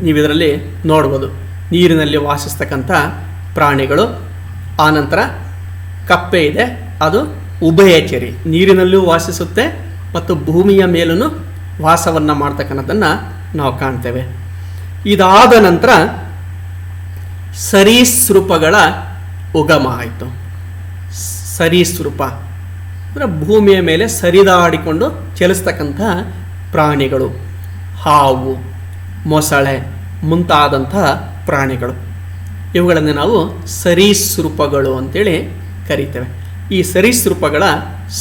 ನೀವು ಇದರಲ್ಲಿ ನೋಡ್ಬೋದು ನೀರಿನಲ್ಲಿ ವಾಸಿಸ್ತಕ್ಕಂಥ ಪ್ರಾಣಿಗಳು. ಆನಂತರ ಕಪ್ಪೆ ಇದೆ, ಅದು ಉಭಯಚರಿ, ನೀರಿನಲ್ಲೂ ವಾಸಿಸುತ್ತೆ ಮತ್ತು ಭೂಮಿಯ ಮೇಲೂ ವಾಸವನ್ನು ಮಾಡ್ತಕ್ಕಂಥದ್ದನ್ನು ನಾವು ಕಾಣ್ತೇವೆ. ಇದಾದ ನಂತರ ಸರೀಸೃಪಗಳ ಉಗಮ ಆಯಿತು. ಸರೀಸೃಪ ಅಂದರೆ ಭೂಮಿಯ ಮೇಲೆ ಸರಿದಾಡಿಕೊಂಡು ಚಲಿಸ್ತಕ್ಕಂಥ ಪ್ರಾಣಿಗಳು, ಹಾವು, ಮೊಸಳೆ ಮುಂತಾದಂಥ ಪ್ರಾಣಿಗಳು. ಇವುಗಳನ್ನು ನಾವು ಸರೀಸೃಪಗಳು ಅಂತೇಳಿ ಕರೀತೇವೆ. ಈ ಸರೀಸೃಪಗಳ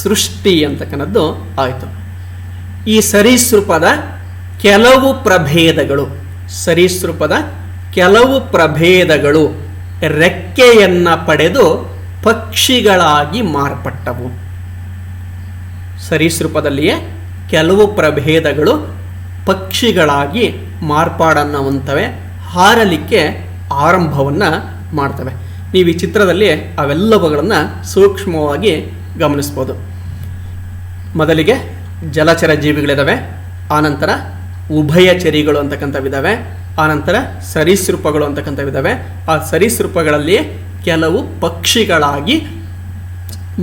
ಸೃಷ್ಟಿ ಅಂತಕ್ಕಂಥದ್ದು ಆಯಿತು. ಈ ಸರೀಸೃಪದ ಕೆಲವು ಪ್ರಭೇದಗಳು ರೆಕ್ಕೆಯನ್ನು ಪಡೆದು ಪಕ್ಷಿಗಳಾಗಿ ಮಾರ್ಪಟ್ಟವು. ಸರೀಸೃಪದಲ್ಲಿಯೇ ಕೆಲವು ಪ್ರಭೇದಗಳು ಪಕ್ಷಿಗಳಾಗಿ ಮಾರ್ಪಾಡನ್ನು ಹೊಂದ್ತವೆ, ಹಾರಲಿಕ್ಕೆ ಆರಂಭವನ್ನು ಮಾಡ್ತವೆ. ನೀವು ಈ ಚಿತ್ರದಲ್ಲಿ ಅವೆಲ್ಲವುಗಳನ್ನು ಸೂಕ್ಷ್ಮವಾಗಿ ಗಮನಿಸ್ಬೋದು. ಮೊದಲಿಗೆ ಜಲಚರ ಜೀವಿಗಳಿದ್ದಾವೆ, ಆನಂತರ ಉಭಯಚರಿಗಳು ಅಂತಕ್ಕಂಥವಿದ್ದಾವೆ, ಆನಂತರ ಸರೀಸೃಪಗಳು ಅಂತಕ್ಕಂಥವಿದ್ದಾವೆ. ಆ ಸರೀಸೃಪಗಳಲ್ಲಿ ಕೆಲವು ಪಕ್ಷಿಗಳಾಗಿ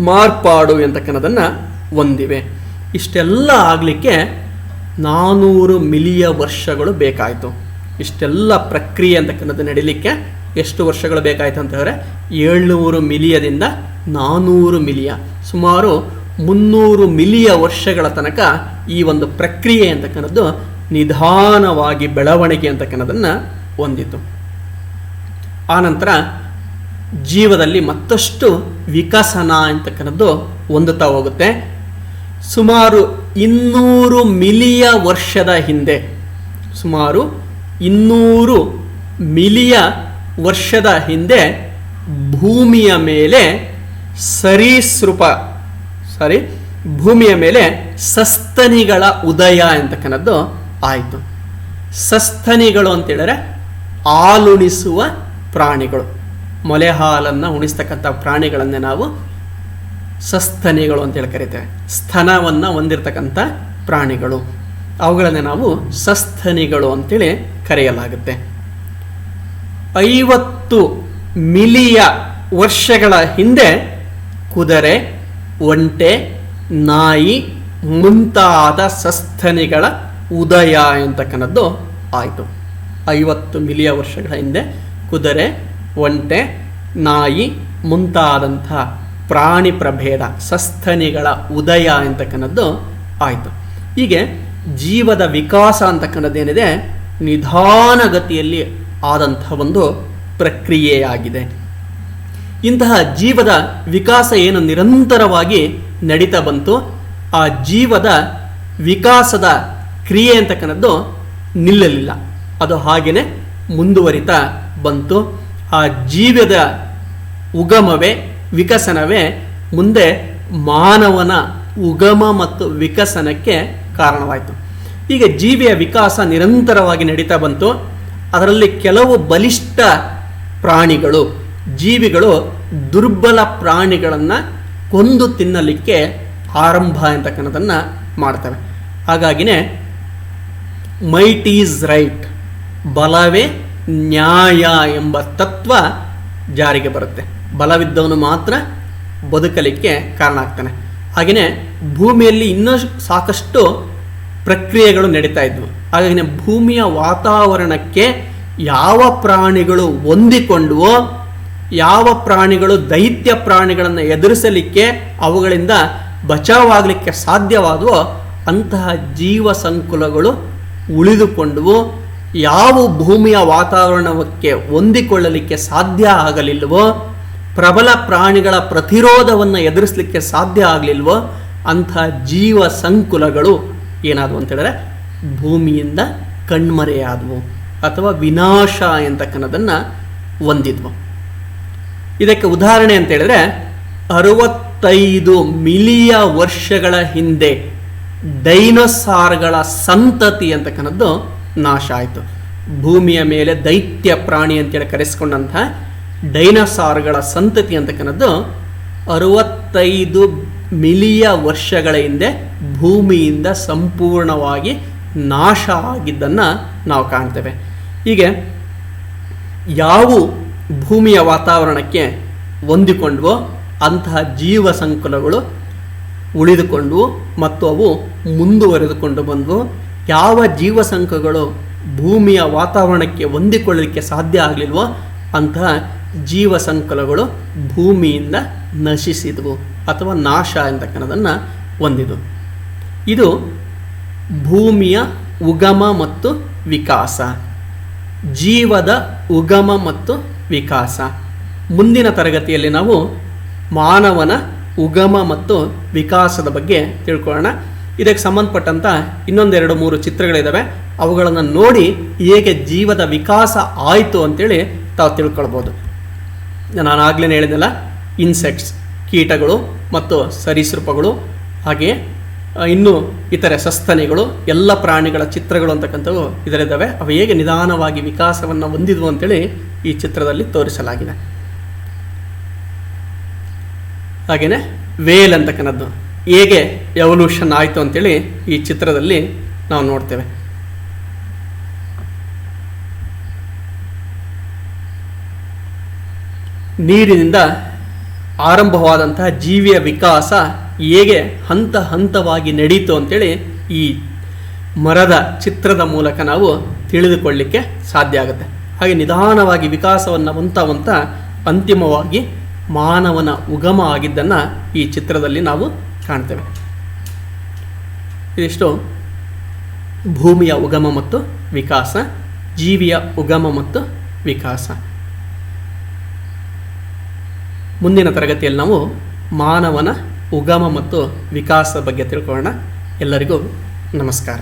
ಮಾರ್ಪಾಡು ಅಂತಕ್ಕನ್ನೋದನ್ನು ಹೊಂದಿವೆ. ಇಷ್ಟೆಲ್ಲ ಆಗಲಿಕ್ಕೆ 400 ಮಿಲಿಯ ವರ್ಷಗಳು ಬೇಕಾಯಿತು. ಇಷ್ಟೆಲ್ಲ ಪ್ರಕ್ರಿಯೆ ಅಂತಕ್ಕನ್ನೋದು ನಡೀಲಿಕ್ಕೆ ಎಷ್ಟು ವರ್ಷಗಳು ಬೇಕಾಯಿತು ಅಂತ ಹೇಳಿದ್ರೆ 700 ಮಿಲಿಯದಿಂದ 400 ಮಿಲಿಯ, ಸುಮಾರು 300 ಮಿಲಿಯ ವರ್ಷಗಳ ತನಕ ಈ ಒಂದು ಪ್ರಕ್ರಿಯೆ ಅಂತಕ್ಕನ್ನೋದು ನಿಧಾನವಾಗಿ ಬೆಳವಣಿಗೆ ಅಂತಕ್ಕನ್ನೋದನ್ನು ಹೊಂದಿತು. ಆನಂತರ ಜೀವದಲ್ಲಿ ಮತ್ತಷ್ಟು ವಿಕಸನ ಅಂತಕ್ಕನ್ನೋದು ಹೊಂದುತ್ತಾ ಹೋಗುತ್ತೆ. ಸುಮಾರು 200 ಮಿಲಿಯ ವರ್ಷದ ಹಿಂದೆ, ಸುಮಾರು 200 ಮಿಲಿಯ ವರ್ಷದ ಹಿಂದೆ ಭೂಮಿಯ ಮೇಲೆ ಭೂಮಿಯ ಮೇಲೆ ಸಸ್ತನಿಗಳ ಉದಯ ಅಂತಕ್ಕನ್ನೋದು ಆಯಿತು. ಸಸ್ತನಿಗಳು ಅಂತೇಳಿದ್ರೆ ಹಾಲುಣಿಸುವ ಪ್ರಾಣಿಗಳು. ಮೊಲೆ ಹಾಲನ್ನು ಉಣಿಸ್ತಕ್ಕಂಥ ಪ್ರಾಣಿಗಳನ್ನೇ ನಾವು ಸಸ್ತನಿಗಳು ಅಂತೇಳಿ ಕರಿತೇವೆ. ಸ್ತನವನ್ನು ಹೊಂದಿರತಕ್ಕಂಥ ಪ್ರಾಣಿಗಳು, ಅವುಗಳನ್ನೇ ನಾವು ಸಸ್ತನಿಗಳು ಅಂತೇಳಿ ಕರೆಯಲಾಗುತ್ತೆ. 50 ಮಿಲಿಯ ವರ್ಷಗಳ ಹಿಂದೆ ಕುದುರೆ, ಒಂಟೆ, ನಾಯಿ ಮುಂತಾದ ಸಸ್ತನಿಗಳ ಉದಯ ಅಂತಕ್ಕಂಥದ್ದು ಆಯಿತು. 50 ಮಿಲಿಯ ವರ್ಷಗಳ ಹಿಂದೆ ಕುದುರೆ, ಒಂಟೆ, ನಾಯಿ ಮುಂತಾದಂಥ ಪ್ರಾಣಿ ಪ್ರಭೇದ ಸಸ್ತನಿಗಳ ಉದಯ ಅಂತಕ್ಕಂಥದ್ದು ಆಯಿತು. ಹೀಗೆ ಜೀವದ ವಿಕಾಸ ಅಂತಕ್ಕಂಥದ್ದೇನಿದೆ ನಿಧಾನಗತಿಯಲ್ಲಿ ಆದಂಥ ಒಂದು ಪ್ರಕ್ರಿಯೆಯಾಗಿದೆ. ಇಂತಹ ಜೀವದ ವಿಕಾಸ ಏನು ನಿರಂತರವಾಗಿ ನಡೀತಾ ಬಂತು, ಆ ಜೀವದ ವಿಕಾಸದ ಕ್ರಿಯೆ ಅಂತಕ್ಕಂಥದ್ದು ನಿಲ್ಲಲಿಲ್ಲ, ಅದು ಹಾಗೆಯೇ ಮುಂದುವರಿತಾ ಬಂತು. ಆ ಜೀವದ ಉಗಮವೇ ವಿಕಸನವೇ ಮುಂದೆ ಮಾನವನ ಉಗಮ ಮತ್ತು ವಿಕಸನಕ್ಕೆ ಕಾರಣವಾಯಿತು. ಈಗ ಜೀವಿಯ ವಿಕಾಸ ನಿರಂತರವಾಗಿ ನಡೀತಾ ಬಂತು. ಅದರಲ್ಲಿ ಕೆಲವು ಬಲಿಷ್ಠ ಪ್ರಾಣಿಗಳು, ಜೀವಿಗಳು ದುರ್ಬಲ ಪ್ರಾಣಿಗಳನ್ನು ಕೊಂದು ತಿನ್ನಲಿಕ್ಕೆ ಆರಂಭ ಅಂತಕ್ಕನ್ನೋದನ್ನು ಮಾಡ್ತವೆ. ಹಾಗಾಗಿನೇ ಮೈಟ್ ಈಸ್ ರೈಟ್, ಬಲವೇ ನ್ಯಾಯ ಎಂಬ ತತ್ವ ಜಾರಿಗೆ ಬರುತ್ತೆ. ಬಲವಿದ್ದವನು ಮಾತ್ರ ಬದುಕಲಿಕ್ಕೆ ಕಾರಣ ಆಗ್ತಾನೆ. ಹಾಗೆಯೇ ಭೂಮಿಯಲ್ಲಿ ಇನ್ನೂ ಸಾಕಷ್ಟು ಪ್ರಕ್ರಿಯೆಗಳು ನಡೀತಾ ಇದ್ವು. ಹಾಗಾಗಿ ಭೂಮಿಯ ವಾತಾವರಣಕ್ಕೆ ಯಾವ ಪ್ರಾಣಿಗಳು ಹೊಂದಿಕೊಂಡವೋ, ಯಾವ ಪ್ರಾಣಿಗಳು ದೈತ್ಯ ಪ್ರಾಣಿಗಳನ್ನು ಎದುರಿಸಲಿಕ್ಕೆ ಅವುಗಳಿಂದ ಬಚಾವಾಗಲಿಕ್ಕೆ ಸಾಧ್ಯವಾದವೋ ಅಂತಹ ಜೀವ ಸಂಕುಲಗಳು ಉಳಿದುಕೊಂಡವು. ಯಾವ ಭೂಮಿಯ ವಾತಾವರಣಕ್ಕೆ ಹೊಂದಿಕೊಳ್ಳಲಿಕ್ಕೆ ಸಾಧ್ಯ ಆಗಲಿಲ್ವೋ, ಪ್ರಬಲ ಪ್ರಾಣಿಗಳ ಪ್ರತಿರೋಧವನ್ನು ಎದುರಿಸಲಿಕ್ಕೆ ಸಾಧ್ಯ ಆಗಲಿಲ್ವೋ ಅಂತಹ ಜೀವ ಸಂಕುಲಗಳು ಏನಾದವು ಅಂತೇಳಿದ್ರೆ ಭೂಮಿಯಿಂದ ಕಣ್ಮರೆಯಾದವು ಅಥವಾ ವಿನಾಶ ಎಂತಕ್ಕನ್ನೋದನ್ನು ಹೊಂದಿದ್ವು. ಇದಕ್ಕೆ ಉದಾಹರಣೆ ಅಂತ ಹೇಳಿದ್ರೆ 65 ಮಿಲಿಯ ವರ್ಷಗಳ ಹಿಂದೆ ಡೈನೋಸಾರ್ಗಳ ಸಂತತಿ ಅಂತಕ್ಕನ್ನೋದು ನಾಶ ಆಯಿತು. ಭೂಮಿಯ ಮೇಲೆ ದೈತ್ಯ ಪ್ರಾಣಿ ಅಂತೇಳಿ ಕರೆಸಿಕೊಂಡಂತಹ ಡೈನೋಸಾರ್ಗಳ ಸಂತತಿ ಅಂತಕ್ಕನ್ನೋದು 65 ಮಿಲಿಯ ವರ್ಷಗಳ ಹಿಂದೆ ಭೂಮಿಯಿಂದ ಸಂಪೂರ್ಣವಾಗಿ ನಾಶ ಆಗಿದ್ದನ್ನು ನಾವು ಕಾಣ್ತೇವೆ. ಹೀಗೆ ಯಾವ ಭೂಮಿಯ ವಾತಾವರಣಕ್ಕೆ ಹೊಂದಿಕೊಂಡವೋ ಅಂತಹ ಜೀವ ಸಂಕುಲಗಳು ಉಳಿದುಕೊಂಡವು ಮತ್ತು ಅವು ಮುಂದುವರೆದುಕೊಂಡು ಬಂದವು. ಯಾವ ಜೀವ ಸಂಕುಲಗಳು ಭೂಮಿಯ ವಾತಾವರಣಕ್ಕೆ ಹೊಂದಿಕೊಳ್ಳಲಿಕ್ಕೆ ಸಾಧ್ಯ ಆಗಲಿಲ್ವೋ ಅಂತಹ ಜೀವ ಸಂಕುಲಗಳು ಭೂಮಿಯಿಂದ ನಶಿಸಿದವು ಅಥವಾ ನಾಶ ಅಂತಕ್ಕನ್ನೋದನ್ನು ಹೊಂದಿದವು. ಇದು ಭೂಮಿಯ ಉಗಮ ಮತ್ತು ವಿಕಾಸ, ಜೀವದ ಉಗಮ ಮತ್ತು ವಿಕಾಸ. ಮುಂದಿನ ತರಗತಿಯಲ್ಲಿ ನಾವು ಮಾನವನ ಉಗಮ ಮತ್ತು ವಿಕಾಸದ ಬಗ್ಗೆ ತಿಳ್ಕೊಳ್ಳೋಣ. ಇದಕ್ಕೆ ಸಂಬಂಧಪಟ್ಟಂಥ ಇನ್ನೊಂದೆರಡು ಮೂರು ಚಿತ್ರಗಳಿದ್ದಾವೆ, ಅವುಗಳನ್ನು ನೋಡಿ ಹೇಗೆ ಜೀವದ ವಿಕಾಸ ಆಯಿತು ಅಂತೇಳಿ ತಾವು ತಿಳ್ಕೊಳ್ಬೋದು. ನಾನು ಆಗಲೇ ಹೇಳಿದೆಲ್ಲ, ಇನ್ಸೆಕ್ಟ್ಸ್ ಕೀಟಗಳು ಮತ್ತು ಸರೀಸೃಪಗಳು, ಹಾಗೆಯೇ ಇನ್ನು ಇತರೆ ಸಸ್ತನಿಗಳು, ಎಲ್ಲ ಪ್ರಾಣಿಗಳ ಚಿತ್ರಗಳು ಅಂತಕ್ಕಂಥವು ಇದರಿದ್ದಾವೆ. ಅವು ಹೇಗೆ ನಿಧಾನವಾಗಿ ವಿಕಾಸವನ್ನು ಹೊಂದಿದ್ವು ಅಂತೇಳಿ ಈ ಚಿತ್ರದಲ್ಲಿ ತೋರಿಸಲಾಗಿದೆ. ಹಾಗೆಯೇ ವೇಲ್ ಅಂತಕ್ಕನ್ನೋದು ಹೇಗೆ ಎವಲ್ಯೂಷನ್ ಆಯಿತು ಅಂತೇಳಿ ಈ ಚಿತ್ರದಲ್ಲಿ ನಾವು ನೋಡ್ತೇವೆ. ನೀರಿನಿಂದ ಆರಂಭವಾದಂತಹ ಜೀವಿಯ ವಿಕಾಸ ಹೇಗೆ ಹಂತ ಹಂತವಾಗಿ ನಡೀತು ಅಂತೇಳಿ ಈ ಮರದ ಚಿತ್ರದ ಮೂಲಕ ನಾವು ತಿಳಿದುಕೊಳ್ಳಲಿಕ್ಕೆ ಸಾಧ್ಯ ಆಗುತ್ತೆ. ಹಾಗೆ ನಿಧಾನವಾಗಿ ವಿಕಾಸವನ್ನು ಹೊಂತ ಅಂತಿಮವಾಗಿ ಮಾನವನ ಉಗಮ ಆಗಿದ್ದನ್ನು ಈ ಚಿತ್ರದಲ್ಲಿ ನಾವು ಕಾಣ್ತೇವೆ. ಇದಿಷ್ಟು ಭೂಮಿಯ ಉಗಮ ಮತ್ತು ವಿಕಾಸ, ಜೀವಿಯ ಉಗಮ ಮತ್ತು ವಿಕಾಸ. ಮುಂದಿನ ತರಗತಿಯಲ್ಲಿ ನಾವು ಮಾನವನ ಉಗಮ ಮತ್ತು ವಿಕಾಸದ ಬಗ್ಗೆ ತಿಳ್ಕೊಳ್ಳೋಣ. ಎಲ್ಲರಿಗೂ ನಮಸ್ಕಾರ.